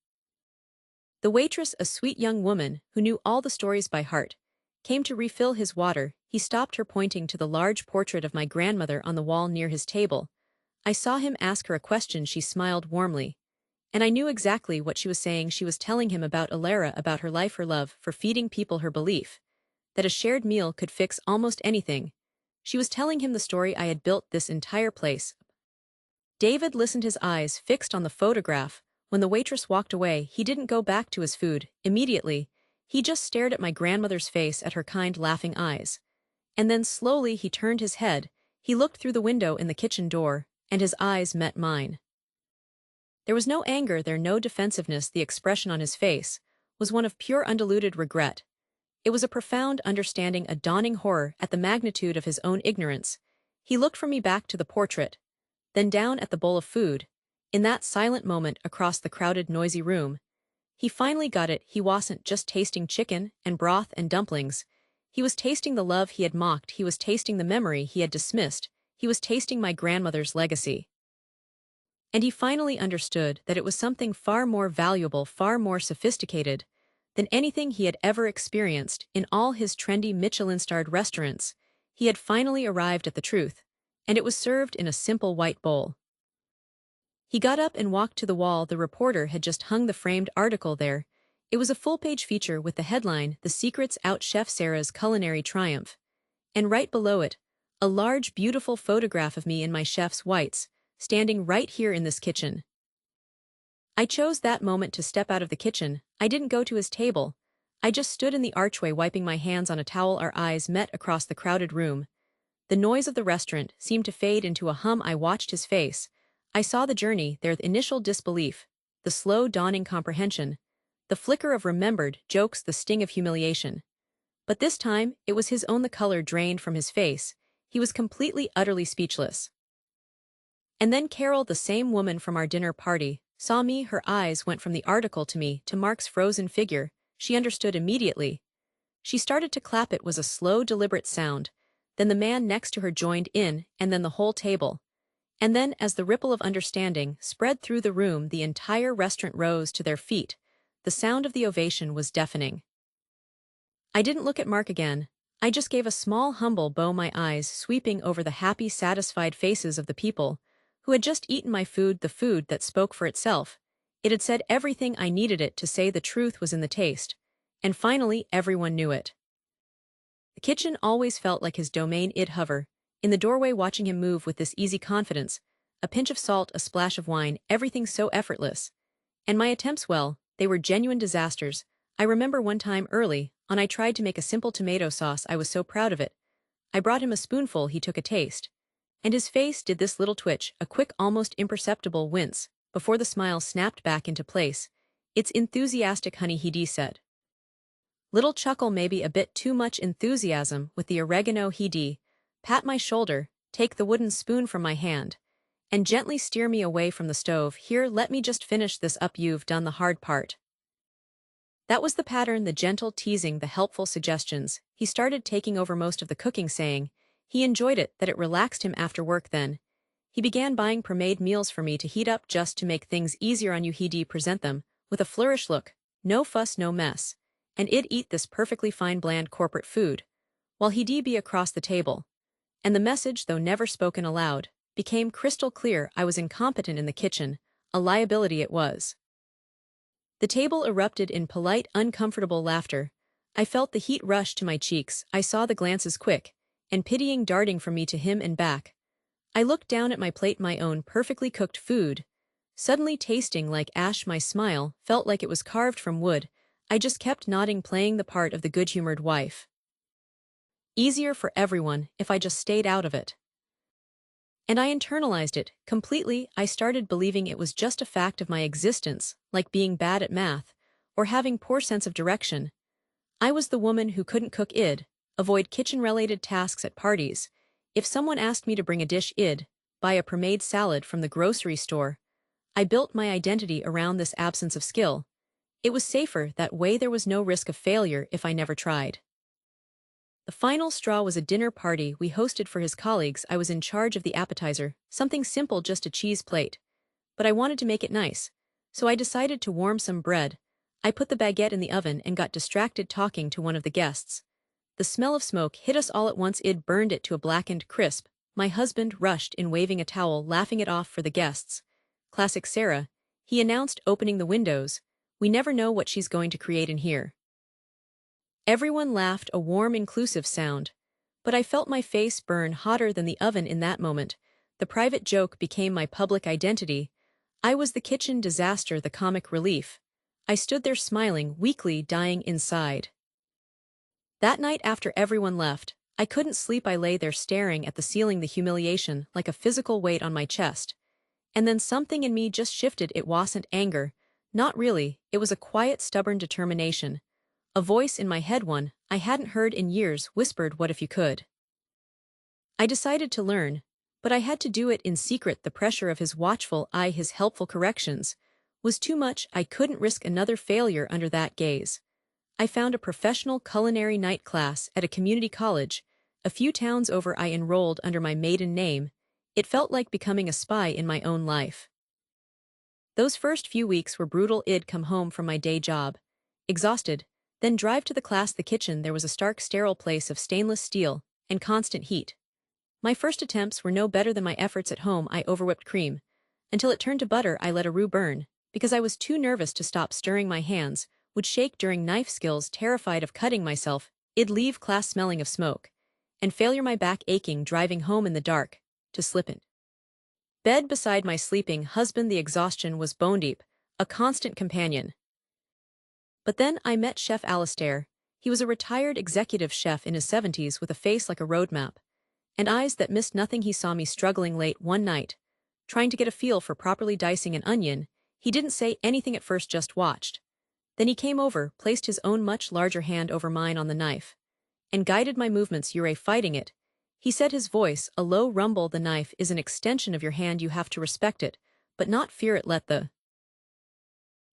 The waitress, a sweet young woman who knew all the stories by heart, came to refill his water. He stopped her, pointing to the large portrait of my grandmother on the wall near his table. I saw him ask her a question. She smiled warmly. And I knew exactly what she was saying. She was telling him about Alara, about her life, her love for feeding people, her belief that a shared meal could fix almost anything. She was telling him the story I had built this entire place. David listened, his eyes fixed on the photograph. When the waitress walked away, he didn't go back to his food immediately. He just stared at my grandmother's face, at her kind, laughing eyes. And then slowly he turned his head. He looked through the window in the kitchen door, and his eyes met mine. There was no anger there, no defensiveness. The expression on his face was one of pure, undiluted regret. It was a profound understanding, a dawning horror at the magnitude of his own ignorance. He looked from me back to the portrait, then down at the bowl of food. In that silent moment across the crowded, noisy room, he finally got it. He wasn't just tasting chicken and broth and dumplings. He was tasting the love he had mocked. He was tasting the memory he had dismissed. He was tasting my grandmother's legacy. And he finally understood that it was something far more valuable, far more sophisticated than anything he had ever experienced in all his trendy Michelin-starred restaurants. He had finally arrived at the truth, and it was served in a simple white bowl. He got up and walked to the wall. The reporter had just hung the framed article there. It was a full-page feature with the headline, "The Secrets Out: Chef Sarah's Culinary Triumph." And right below it, a large, beautiful photograph of me in my chef's whites, standing right here in this kitchen. I chose that moment to step out of the kitchen. I didn't go to his table. I just stood in the archway, wiping my hands on a towel. Our eyes met across the crowded room. The noise of the restaurant seemed to fade into a hum. I watched his face. I saw the journey there, the initial disbelief, the slow dawning comprehension, the flicker of remembered jokes, the sting of humiliation. But this time, it was his own. The color drained from his face. He was completely, utterly speechless. And then Carol, the same woman from our dinner party, saw me. Her eyes went from the article to me, to Mark's frozen figure. She understood immediately. She started to clap. It was a slow, deliberate sound. Then the man next to her joined in, and then the whole table. And then, as the ripple of understanding spread through the room, the entire restaurant rose to their feet. The sound of the ovation was deafening. I didn't look at Mark again. I just gave a small, humble bow, my eyes sweeping over the happy, satisfied faces of the people who had just eaten my food, the food that spoke for itself. It had said everything I needed it to say. The truth was in the taste. And finally, everyone knew it. The kitchen always felt like his domain. I'd hover in the doorway, watching him move with this easy confidence, a pinch of salt, a splash of wine, everything so effortless. And my attempts, well, they were genuine disasters. I remember one time early on, I tried to make a simple tomato sauce. I was so proud of it. I brought him a spoonful. He took a taste. And his face did this little twitch, a quick, almost imperceptible wince, before the smile snapped back into place. "It's enthusiastic, honey," he said. Little chuckle, maybe a bit too much enthusiasm with the oregano. He pat my shoulder, take the wooden spoon from my hand, and gently steer me away from the stove. "Here, let me just finish this up. You've done the hard part." That was the pattern, the gentle teasing, the helpful suggestions. He started taking over most of the cooking, saying he enjoyed it, that it relaxed him after work. Then he began buying pre-made meals for me to heat up, just to make things easier on you. He'd present them with a flourish. "Look, no fuss, no mess." And I'd eat this perfectly fine, bland corporate food, while he'd be across the table. And the message, though never spoken aloud, became crystal clear. I was incompetent in the kitchen, a liability it was. The table erupted in polite, uncomfortable laughter. I felt the heat rush to my cheeks. I saw the glances, quick and pitying, darting from me to him and back. I looked down at my plate, my own perfectly cooked food, suddenly tasting like ash. My smile felt like it was carved from wood. I just kept nodding, playing the part of the good-humored wife. Easier for everyone if I just stayed out of it. And I internalized it completely. I started believing it was just a fact of my existence, like being bad at math or having poor sense of direction. I was the woman who couldn't cook. I'd avoid kitchen-related tasks at parties. If someone asked me to bring a dish, I'd buy a pre-made salad from the grocery store. I built my identity around this absence of skill. It was safer that way. There was no risk of failure if I never tried. The final straw was a dinner party we hosted for his colleagues. I was in charge of the appetizer, something simple, just a cheese plate. But I wanted to make it nice. So I decided to warm some bread. I put the baguette in the oven and got distracted talking to one of the guests. The smell of smoke hit us all at once. It burned it to a blackened crisp. My husband rushed in, waving a towel, laughing it off for the guests. Classic Sarah, he announced, opening the windows. We never know what she's going to create in here. Everyone laughed, a warm, inclusive sound. But I felt my face burn hotter than the oven in that moment. The private joke became my public identity. I was the kitchen disaster, the comic relief. I stood there smiling, weakly, dying inside. That night, after everyone left, I couldn't sleep. I lay there staring at the ceiling, the humiliation like a physical weight on my chest. And then something in me just shifted. It wasn't anger. Not really. It was a quiet, stubborn determination. A voice in my head, one I hadn't heard in years, whispered, "What if you could?" I decided to learn, but I had to do it in secret. The pressure of his watchful eye, his helpful corrections, was too much. I couldn't risk another failure under that gaze. I found a professional culinary night class at a community college. A few towns over, I enrolled under my maiden name. It felt like becoming a spy in my own life. Those first few weeks were brutal. I'd come home from my day job, exhausted, then drive to the class. The kitchen there was a stark, sterile place of stainless steel and constant heat. My first attempts were no better than my efforts at home. I overwhipped cream until it turned to butter. I let a roux burn because I was too nervous to stop stirring. My hands would shake during knife skills, terrified of cutting myself. I'd leave class smelling of smoke and failure, my back aching, driving home in the dark to slip in bed beside my sleeping husband. The exhaustion was bone deep, a constant companion. But then I met Chef Alistair. He was a retired executive chef in his 70s with a face like a roadmap and eyes that missed nothing. He saw me struggling late one night, trying to get a feel for properly dicing an onion. He didn't say anything at first, just watched. Then he came over, placed his own much larger hand over mine on the knife, and guided my movements. "You're fighting it," he said, his voice a low rumble. "The knife is an extension of your hand. You have to respect it, but not fear it. Let the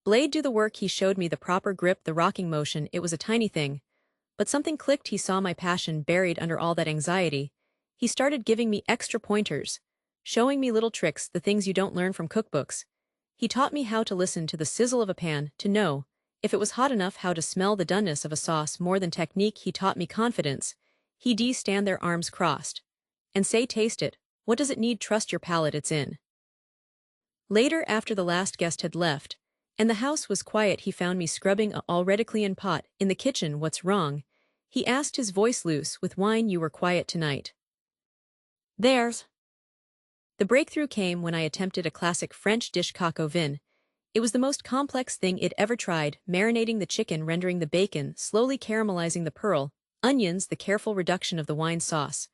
blade do the work." He showed me the proper grip, the rocking motion. It was a tiny thing, but something clicked. He saw my passion buried under all that anxiety. He started giving me extra pointers, showing me little tricks, the things you don't learn from cookbooks. He taught me how to listen to the sizzle of a pan, to know if it was hot enough, how to smell the doneness of a sauce. More than technique, he taught me confidence. He'd stand there, arms crossed, and say, "Taste it. What does it need? Trust your palate, it's in." Later, after the last guest had left, and the house was quiet, he found me scrubbing a already clean pot in the kitchen. "What's wrong?" he asked, his voice loose with wine. "You were quiet tonight." "There's." The breakthrough came when I attempted a classic French dish, coq au vin. It was the most complex thing I'd ever tried, marinating the chicken, rendering the bacon, slowly caramelizing the pearl, onions, the careful reduction of the wine sauce.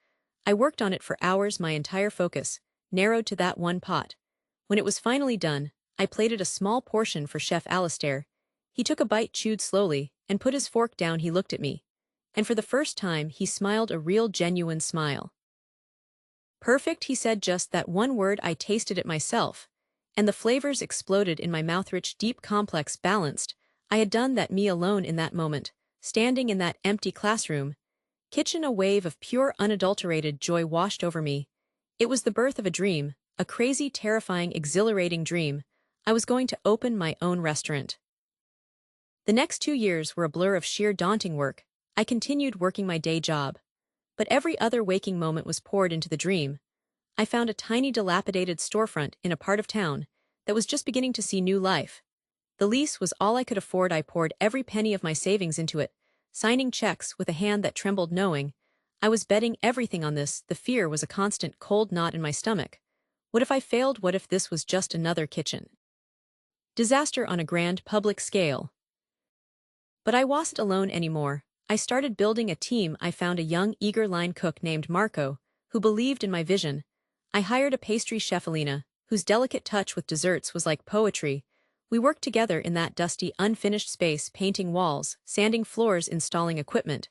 I worked on it for hours, my entire focus narrowed to that one pot. When it was finally done, I plated a small portion for Chef Alistair. He took a bite, chewed slowly, and put his fork down. He looked at me, and for the first time he smiled, a real, genuine smile. "Perfect," he said, just that one word. I tasted it myself, and the flavors exploded in my mouth, rich, deep, complex, balanced. I had done that, me alone in that moment, standing in that empty classroom kitchen. A wave of pure, unadulterated joy washed over me. It was the birth of a dream, a crazy, terrifying, exhilarating dream. I was going to open my own restaurant. The next 2 years were a blur of sheer daunting work. I continued working my day job, but every other waking moment was poured into the dream. I found a tiny, dilapidated storefront in a part of town that was just beginning to see new life. The lease was all I could afford. I poured every penny of my savings into it, signing checks with a hand that trembled, knowing I was betting everything on this. The fear was a constant, cold knot in my stomach. What if I failed? What if this was just another kitchen disaster on a grand, public scale? But I wasn't alone anymore. I started building a team. I found a young, eager line cook named Marco, who believed in my vision. I hired a pastry chef, Alina, whose delicate touch with desserts was like poetry. We worked together in that dusty, unfinished space, painting walls, sanding floors, installing equipment.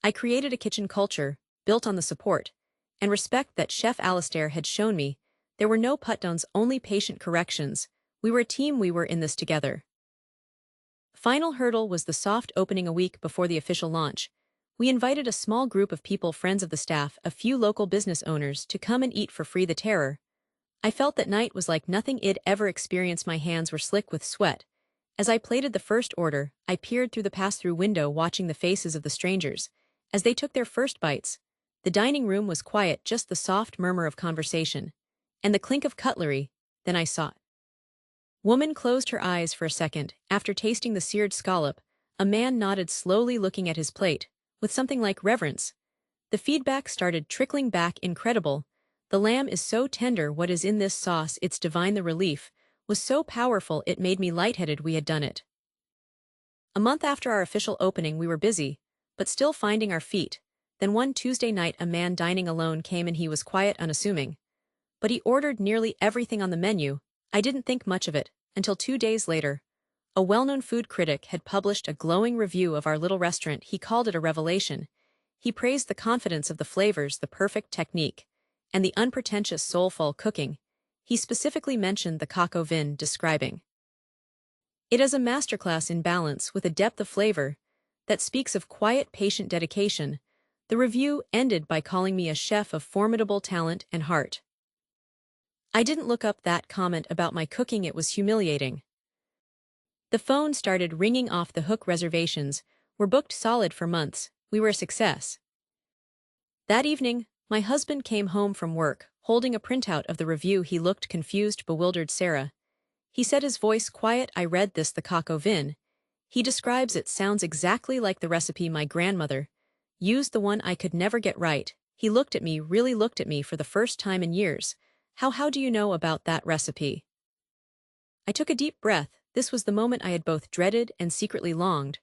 I created a kitchen culture, built on the support and respect that Chef Alistair had shown me. There were no put-downs, only patient corrections. We were a team, we were in this together. Final hurdle was the soft opening. A week before the official launch, We invited a small group of people, friends of the staff, a few local business owners, to come and eat for free. The terror. I felt that night was like nothing I'd ever experienced. My hands were slick with sweat. As I plated the first order, I peered through the pass-through window, watching the faces of the strangers as they took their first bites. The dining room was quiet, just the soft murmur of conversation and the clink of cutlery. Then I saw it. Woman closed her eyes for a second. After tasting the seared scallop, a man nodded slowly, looking at his plate with something like reverence. The feedback started trickling back. Incredible. The lamb is so tender. What is in this sauce? It's divine. The relief was so powerful it made me lightheaded. We had done it. A month after our official opening, we were busy, but still finding our feet. Then one Tuesday night, a man dining alone came in. He was quiet, unassuming, but he ordered nearly everything on the menu. I didn't think much of it until 2 days later. A well-known food critic had published a glowing review of our little restaurant. He called it a revelation. He praised the confidence of the flavors, the perfect technique, and the unpretentious, soulful cooking. He specifically mentioned the coq au vin, describing it as a masterclass in balance with a depth of flavor that speaks of quiet, patient dedication. The review ended by calling me a chef of formidable talent and heart. I didn't look up that comment about my cooking. It was humiliating. The phone started ringing off the hook. Reservations were booked solid for months. We were a success. That evening, my husband came home from work, holding a printout of the review. He looked confused, bewildered. Sarah, he said, his voice quiet, I read this, the coq au vin. He describes it. Sounds exactly like the recipe my grandmother used, the one I could never get right. He looked at me, really looked at me for the first time in years. How do you know about that recipe? I took a deep breath. This was the moment I had both dreaded and secretly longed,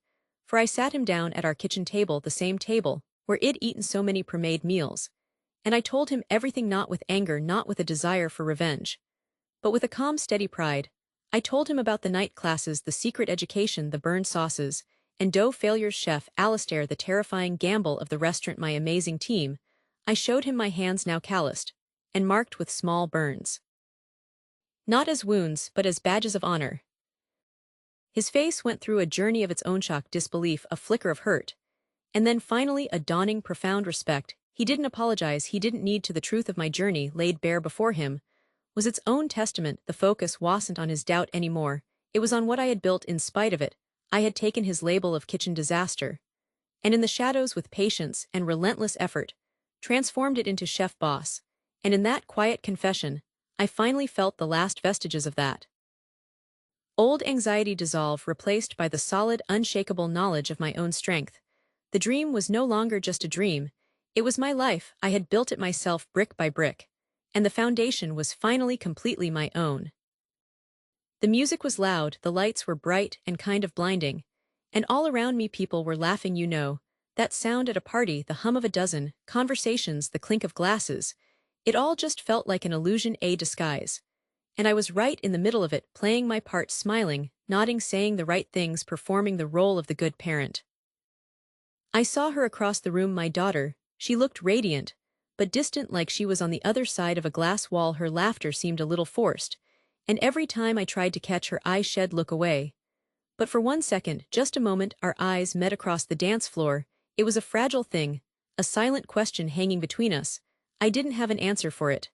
for I sat him down at our kitchen table, the same table where I'd eaten so many pre-made meals, and I told him everything, not with anger, not with a desire for revenge, but with a calm, steady pride. I told him about the night classes, the secret education, the burned sauces, and dough failures, Chef Alistair, the terrifying gamble of the restaurant, my amazing team. I showed him my hands, now calloused and marked with small burns, not as wounds, but as badges of honor. His face went through a journey of its own: shock, disbelief, a flicker of hurt, and then finally a dawning, profound respect. He didn't apologize, he didn't need to. The truth of my journey, laid bare before him, was its own testament. The focus wasn't on his doubt anymore, it was on what I had built. In spite of it, I had taken his label of kitchen disaster, and in the shadows, with patience and relentless effort, transformed it into chef boss. And in that quiet confession, I finally felt the last vestiges of that old anxiety dissolve, replaced by the solid, unshakable knowledge of my own strength. The dream was no longer just a dream, it was my life. I had built it myself, brick by brick, and the foundation was finally completely my own. The music was loud, the lights were bright and kind of blinding, and all around me people were laughing. You know, that sound at a party, the hum of a dozen conversations, the clink of glasses. It all just felt like an illusion, a disguise. And I was right in the middle of it, playing my part, smiling, nodding, saying the right things, performing the role of the good parent. I saw her across the room, my daughter. She looked radiant, but distant, like she was on the other side of a glass wall. Her laughter seemed a little forced, and every time I tried to catch her eye, she'd look away. But for 1 second, just a moment, our eyes met across the dance floor. It was a fragile thing, a silent question hanging between us. I didn't have an answer for it.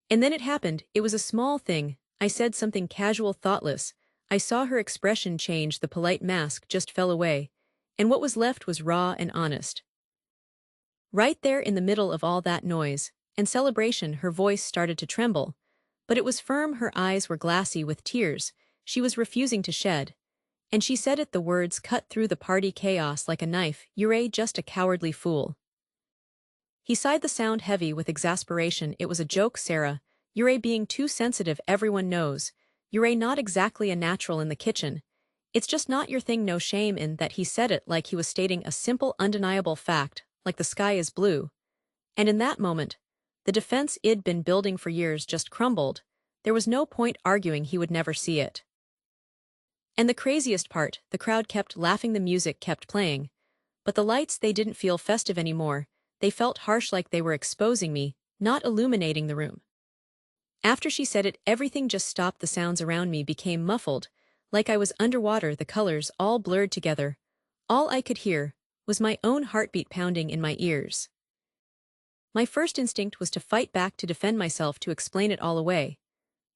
And then it happened. It was a small thing. I said something casual, thoughtless. I saw her expression change, the polite mask just fell away, and what was left was raw and honest. Right there in the middle of all that noise and celebration, her voice started to tremble, but it was firm. Her eyes were glassy with tears she was refusing to shed. And she said it, the words cut through the party chaos like a knife, "You're just a cowardly fool." He sighed, the sound heavy with exasperation. It was a joke, Sarah. You're being too sensitive. Everyone knows you're not exactly a natural in the kitchen. It's just not your thing. No shame in that. He said it like he was stating a simple, undeniable fact, like the sky is blue. And in that moment, the defense I'd been building for years just crumbled. There was no point arguing, he would never see it. And the craziest part, the crowd kept laughing, the music kept playing, but the lights, they didn't feel festive anymore. They felt harsh, like they were exposing me, not illuminating the room. After she said it, everything just stopped. The sounds around me became muffled, like I was underwater, the colors all blurred together. All I could hear was my own heartbeat pounding in my ears. My first instinct was to fight back, to defend myself, to explain it all away.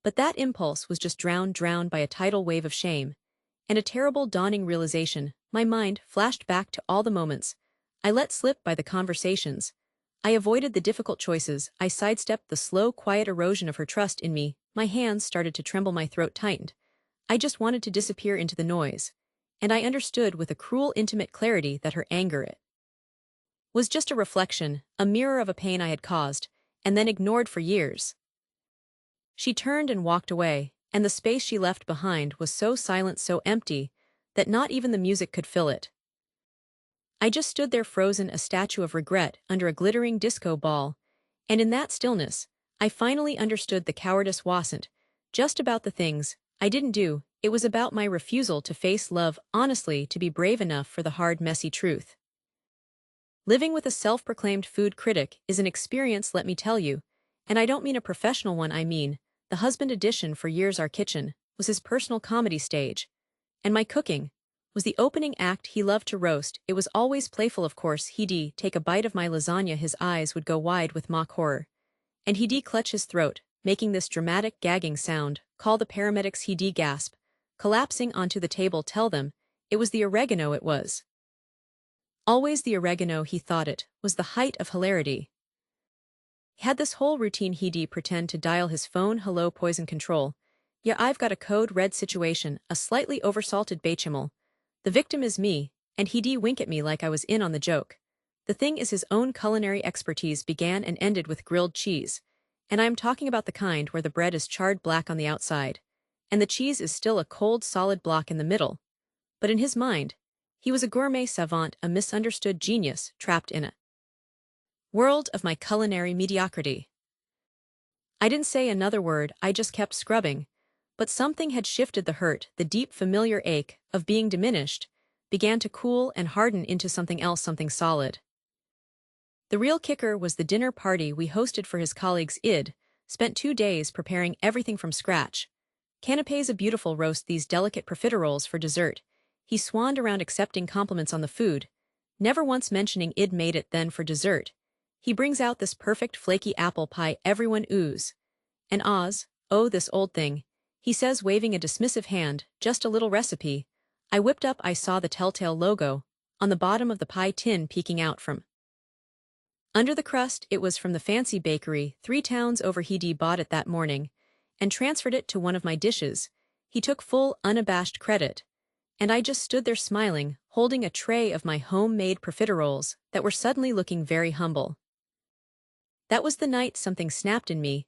But that impulse was just drowned by a tidal wave of shame. And a terrible dawning realization. My mind flashed back to all the moments I let slip, by the conversations I avoided, the difficult choices I sidestepped, the slow, quiet erosion of her trust in me. My hands started to tremble, my throat tightened. I just wanted to disappear into the noise. And I understood with a cruel, intimate clarity that her anger, it was just a reflection, a mirror of a pain I had caused, and then ignored for years. She turned and walked away, and the space she left behind was so silent, so empty, that not even the music could fill it. I just stood there, frozen, a statue of regret under a glittering disco ball, and in that stillness, I finally understood the cowardice wasn't just about the things I didn't do, it was about my refusal to face love honestly, to be brave enough for the hard, messy truth. Living with a self-proclaimed food critic is an experience, let me tell you, and I don't mean a professional one, I mean the husband edition. For years our kitchen was his personal comedy stage, and my cooking was the opening act. He loved to roast, it was always playful, of course. He'd take a bite of my lasagna, his eyes would go wide with mock horror, and he'd clutch his throat, making this dramatic gagging sound, call the paramedics, he'd gasp, collapsing onto the table, tell them it was the oregano, it was always the oregano. He thought it was the height of hilarity. He had this whole routine. He'd pretend to dial his phone. Hello, poison control. Yeah, I've got a code red situation, a slightly oversalted bechamel. The victim is me, and he'd wink at me like I was in on the joke. The thing is, his own culinary expertise began and ended with grilled cheese. And I'm talking about the kind where the bread is charred black on the outside, and the cheese is still a cold, solid block in the middle. But in his mind, he was a gourmet savant, a misunderstood genius, trapped in a world of my culinary mediocrity. I didn't say another word, I just kept scrubbing. But something had shifted. The hurt, the deep familiar ache of being diminished, began to cool and harden into something else, something solid. The real kicker was the dinner party we hosted for his colleagues. Id spent 2 days preparing everything from scratch. Canapés, a beautiful roast, these delicate profiteroles for dessert. He swanned around accepting compliments on the food, never once mentioning Id made it. Then for dessert, he brings out this perfect flaky apple pie. Everyone oohs and ahs. Oh, this old thing, he says, waving a dismissive hand, just a little recipe. I whipped up. I saw the telltale logo on the bottom of the pie tin peeking out from under the crust. It was from the fancy bakery 3 towns over. He'd bought it that morning and transferred it to one of my dishes. He took full, unabashed credit. And I just stood there smiling, holding a tray of my homemade profiteroles that were suddenly looking very humble. That was the night something snapped in me.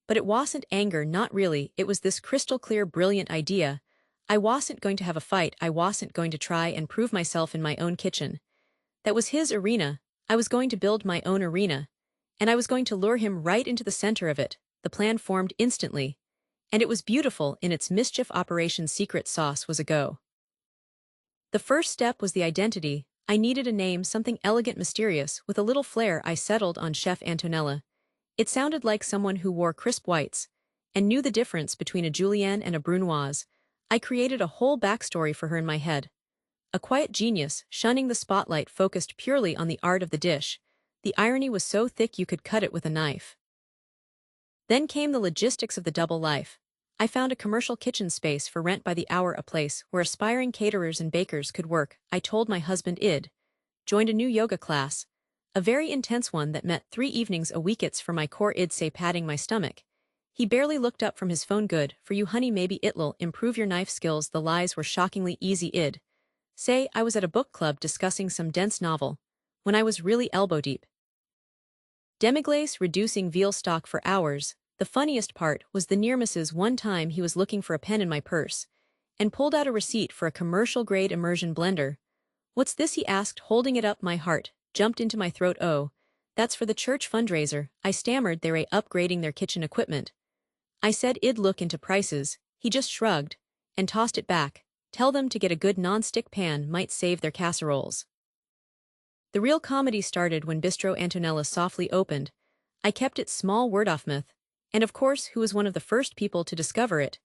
But it wasn't anger, not really. It was this crystal clear, brilliant idea. I wasn't going to have a fight. I wasn't going to try and prove myself in my own kitchen. That was his arena. I was going to build my own arena. And I was going to lure him right into the center of it. The plan formed instantly. And it was beautiful in its mischief. Operation Secret Sauce was a go. The first step was the identity. I needed a name, something elegant, mysterious, with a little flair. I settled on Chef Antonella. It sounded like someone who wore crisp whites and knew the difference between a julienne and a brunoise. I created a whole backstory for her in my head. A quiet genius, shunning the spotlight, focused purely on the art of the dish. The irony was so thick you could cut it with a knife. Then came the logistics of the double life. I found a commercial kitchen space for rent by the hour, a place where aspiring caterers and bakers could work. I told my husband Id. Joined a new yoga class. A very intense one that met 3 evenings a week. It's for my core, Id say, patting my stomach. He barely looked up from his phone. Good for you, honey, maybe it'll improve your knife skills. The lies were shockingly easy. Id say I was at a book club discussing some dense novel, when I was really elbow deep. Demi-glace reducing veal stock for hours. The funniest part was the near misses. One time he was looking for a pen in my purse and pulled out a receipt for a commercial-grade immersion blender. What's this, he asked, holding it up. My heart jumped into my throat. Oh, that's for the church fundraiser. I stammered. They're upgrading their kitchen equipment. I said Id look into prices. He just shrugged and tossed it back. Tell them to get a good non-stick pan, might save their casseroles. The real comedy started when Bistro Antonella softly opened. I kept it small, word of mouth. And of course, who was one of the first people to discover it?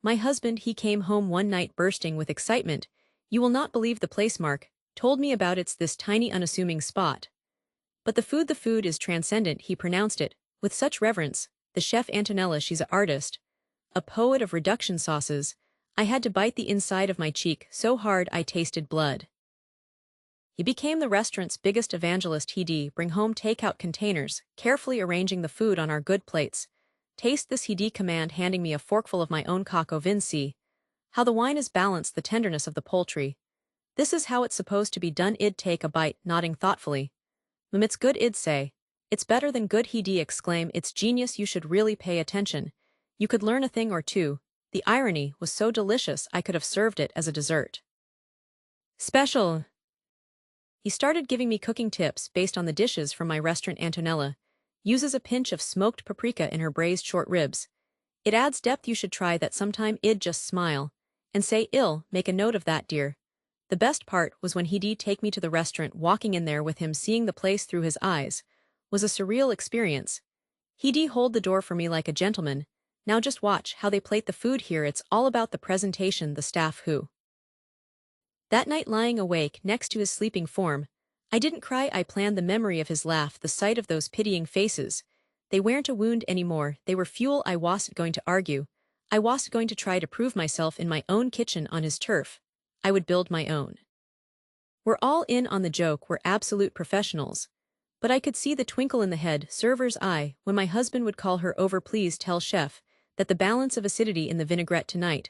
My husband. He came home one night bursting with excitement. You will not believe the place, Mark. told me about it's this tiny unassuming spot. But the food is transcendent, he pronounced it, with such reverence. The chef Antonella, she's an artist, a poet of reduction sauces. I had to bite the inside of my cheek so hard I tasted blood. He became the restaurant's biggest evangelist. He'd bring home takeout containers, carefully arranging the food on our good plates. Taste this, he'd command, handing me a forkful of my own coq au vin. See how the wine has balanced the tenderness of the poultry. This is how it's supposed to be done. I'd take a bite, nodding thoughtfully. It's good, I'd say. It's better than good, he'd exclaim. It's genius, you should really pay attention. You could learn a thing or two. The irony was so delicious I could have served it as a dessert. Special. He started giving me cooking tips based on the dishes from my restaurant. Antonella uses a pinch of smoked paprika in her braised short ribs. It adds depth. You should try that sometime. I'd just smile and say, "Ill, make a note of that, dear." The best part was when he'd take me to the restaurant. Walking in there with him, seeing the place through his eyes, was a surreal experience. He'd hold the door for me like a gentleman. Now just watch how they plate the food here. It's all about the presentation. The staff who. That night, lying awake next to his sleeping form, I didn't cry. I planned the memory of his laugh, the sight of those pitying faces. They weren't a wound anymore, they were fuel. I wasn't going to argue. I wasn't going to try to prove myself in my own kitchen on his turf. I would build my own. We're all in on the joke, we're absolute professionals. But I could see the twinkle in the head server's eye when my husband would call her over. "Please tell chef that the balance of acidity in the vinaigrette tonight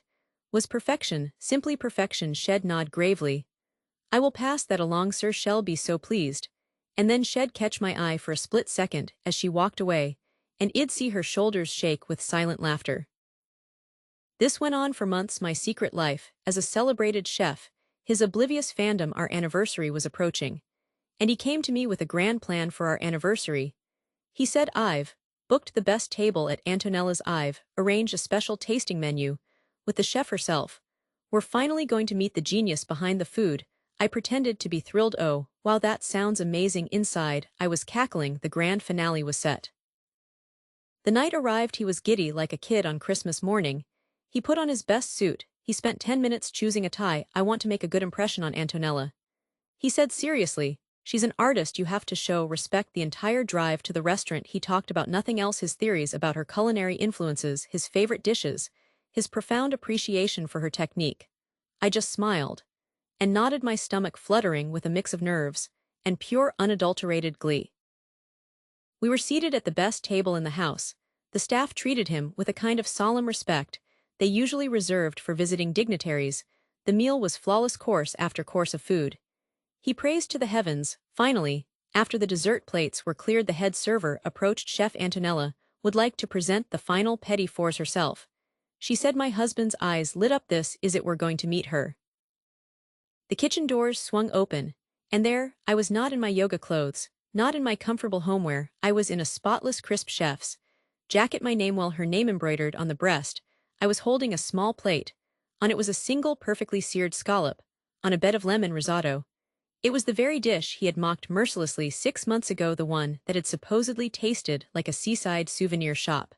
was perfection, simply perfection." She'd nod gravely. "I will pass that along, sir, shall be so pleased." And then she'd catch my eye for a split second as she walked away, and I'd see her shoulders shake with silent laughter. This went on for months, my secret life as a celebrated chef, his oblivious fandom. Our anniversary was approaching, and he came to me with a grand plan for our anniversary. He said, "I've booked the best table at Antonella's. I've arranged a special tasting menu with the chef herself. We're finally going to meet the genius behind the food." I pretended to be thrilled. "Oh, wow, that sounds amazing." Inside, I was cackling. The grand finale was set. The night arrived. He was giddy like a kid on Christmas morning. He put on his best suit. He spent 10 minutes choosing a tie. "I want to make a good impression on Antonella," he said seriously. "She's an artist, you have to show respect." The entire drive to the restaurant he talked about nothing else. His theories about her culinary influences, his favorite dishes, his profound appreciation for her technique. I just smiled and nodded, my stomach fluttering with a mix of nerves and pure unadulterated glee. We were seated at the best table in the house. The staff treated him with a kind of solemn respect they usually reserved for visiting dignitaries. The meal was flawless, course after course of food. He praised to the heavens. Finally, after the dessert plates were cleared, the head server approached. "Chef Antonella would like to present the final petit fours herself," she said. My husband's eyes lit up. This is it, we're going to meet her. The kitchen doors swung open, and there I was, not in my yoga clothes, not in my comfortable homewear. I was in a spotless, crisp chef's jacket, my name, well, her name embroidered on the breast. I was holding a small plate. On it was a single perfectly seared scallop, on a bed of lemon risotto. It was the very dish he had mocked mercilessly 6 months ago, the one that had supposedly tasted like a seaside souvenir shop.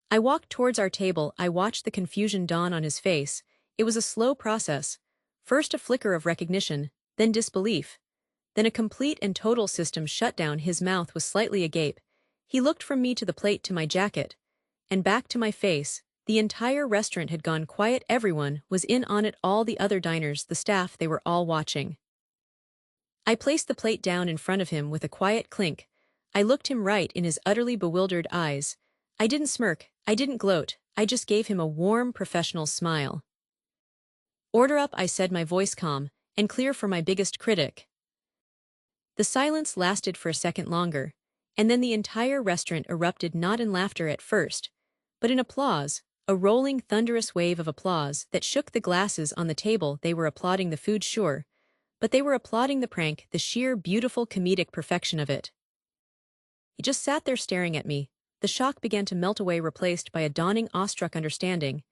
I walked towards our table. I watched the confusion dawn on his face. It was a slow process. First a flicker of recognition, then disbelief, then a complete and total system shutdown. His mouth was slightly agape. He looked from me to the plate, to my jacket, and back to my face. The entire restaurant had gone quiet. Everyone was in on it, all the other diners, the staff, they were all watching. I placed the plate down in front of him with a quiet clink. I looked him right in his utterly bewildered eyes. I didn't smirk, I didn't gloat, I just gave him a warm, professional smile. "Order up," I said, my voice calm and clear for my biggest critic. The silence lasted for a second longer, and then the entire restaurant erupted, not in laughter at first, but in applause, a rolling, thunderous wave of applause that shook the glasses on the table. They were applauding the food, sure, but they were applauding the prank, the sheer, beautiful, comedic perfection of it. He just sat there staring at me. The shock began to melt away, replaced by a dawning, awestruck understanding,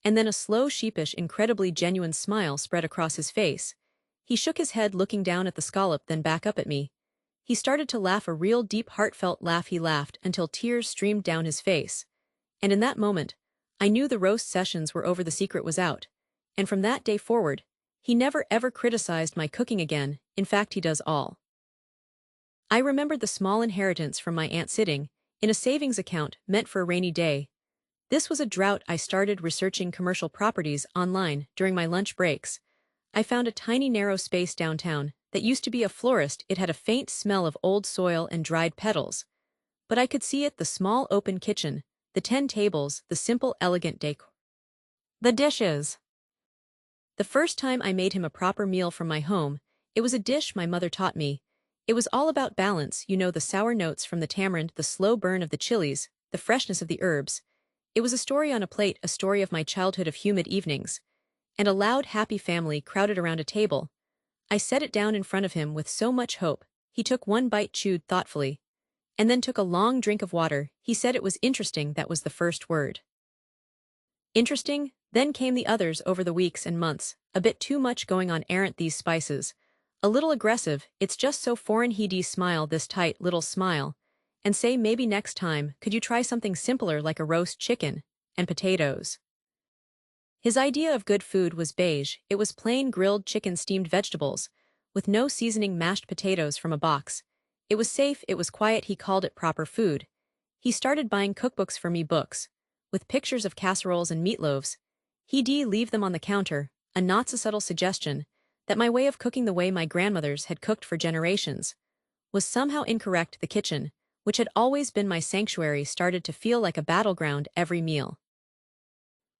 and then a slow, sheepish, incredibly genuine smile spread across his face. He shook his head, looking down at the scallop, then back up at me. He started to laugh, a real deep, heartfelt laugh. He laughed until tears streamed down his face. And in that moment, I knew the roast sessions were over, the secret was out. And from that day forward, He never ever criticized my cooking again, in fact he does all. I remembered the small inheritance from my aunt sitting in a savings account meant for a rainy day. This was a drought. I started researching commercial properties online during my lunch breaks. I found a tiny narrow space downtown that used to be a florist. It had a faint smell of old soil and dried petals. But I could see it, the small open kitchen, the 10 tables, the simple elegant decor. The dishes. The first time I made him a proper meal from my home, it was a dish my mother taught me. It was all about balance, the sour notes from the tamarind, the slow burn of the chilies, the freshness of the herbs. It was a story on a plate, a story of my childhood of humid evenings. And a loud, happy family crowded around a table. I set it down in front of him with so much hope. He took one bite, chewed thoughtfully, and then took a long drink of water. He said it was interesting. That was the first word. Interesting? Then came the others over the weeks and months. A bit too much going on. Aren't these spices a little aggressive? It's just so foreign. He'd smile, this tight little smile, and say, maybe next time, could you try something simpler like a roast chicken and potatoes? His idea of good food was beige. It was plain grilled chicken, steamed vegetables, with no seasoning, mashed potatoes from a box. It was safe, it was quiet. He called it proper food. He started buying cookbooks for me, books with pictures of casseroles and meatloaves. He'd leave them on the counter, a not so subtle suggestion that my way of cooking, the way my grandmothers had cooked for generations, was somehow incorrect. The kitchen, which had always been my sanctuary, started to feel like a battleground. Every meal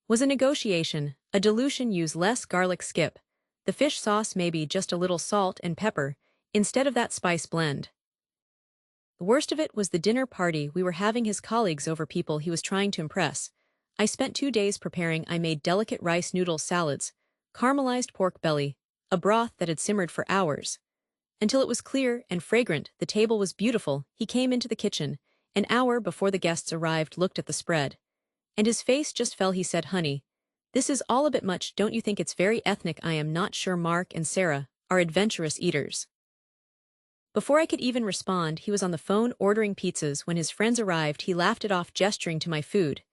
was a negotiation. A dilution: use less garlic, skip the fish sauce, maybe just a little salt and pepper instead of that spice blend. The worst of it was the dinner party we were having, his colleagues over, people he was trying to impress. I spent 2 days preparing. I made delicate rice noodle salads, caramelized pork belly, a broth that had simmered for hours, until it was clear and fragrant. The table was beautiful. He came into the kitchen an hour before the guests arrived, looked at the spread, and his face just fell. He said, "Honey, this is all a bit much, don't you think? It's very ethnic." I am not sure. Mark and Sarah are adventurous eaters. Before I could even respond, he was on the phone ordering pizzas. When his friends arrived, he laughed it off, gesturing to my food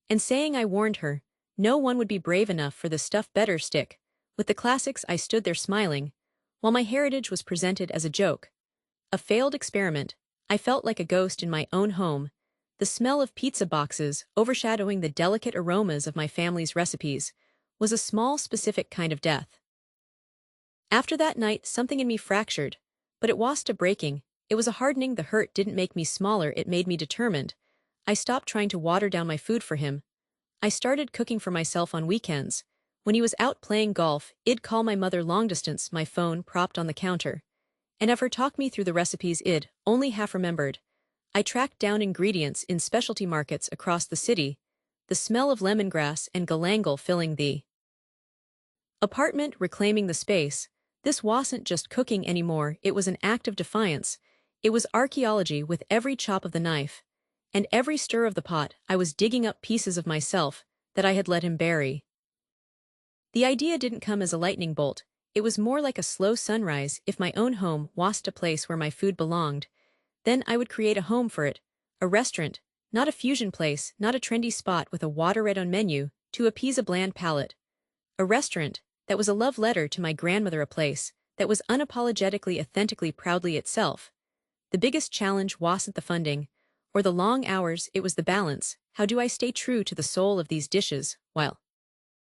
and saying I warned her no one would be brave enough for this stuff. Better stick with the classics. I stood there smiling, while my heritage was presented as a joke, a failed experiment. I felt like a ghost in my own home, the smell of pizza boxes overshadowing the delicate aromas of my family's recipes was a small, specific kind of death. After that night, something in me fractured, but it wasn't a breaking, it was a hardening. The hurt didn't make me smaller, it made me determined. I stopped trying to water down my food for him. I started cooking for myself on weekends. When he was out playing golf, I'd call my mother long distance, my phone propped on the counter, and have her talk me through the recipes I'd only half remembered. I tracked down ingredients in specialty markets across the city, the smell of lemongrass and galangal filling the apartment, reclaiming the space. This wasn't just cooking anymore, it was an act of defiance. It was archaeology. With every chop of the knife and every stir of the pot, I was digging up pieces of myself that I had let him bury. The idea didn't come as a lightning bolt, it was more like a slow sunrise. If my own home wasn't a place where my food belonged, then I would create a home for it, a restaurant, not a fusion place, not a trendy spot with a water-red menu to appease a bland palate. A restaurant that was a love letter to my grandmother, a place that was unapologetically, authentically, proudly itself. The biggest challenge wasn't the funding or the long hours, it was the balance. How do I stay true to the soul of these dishes while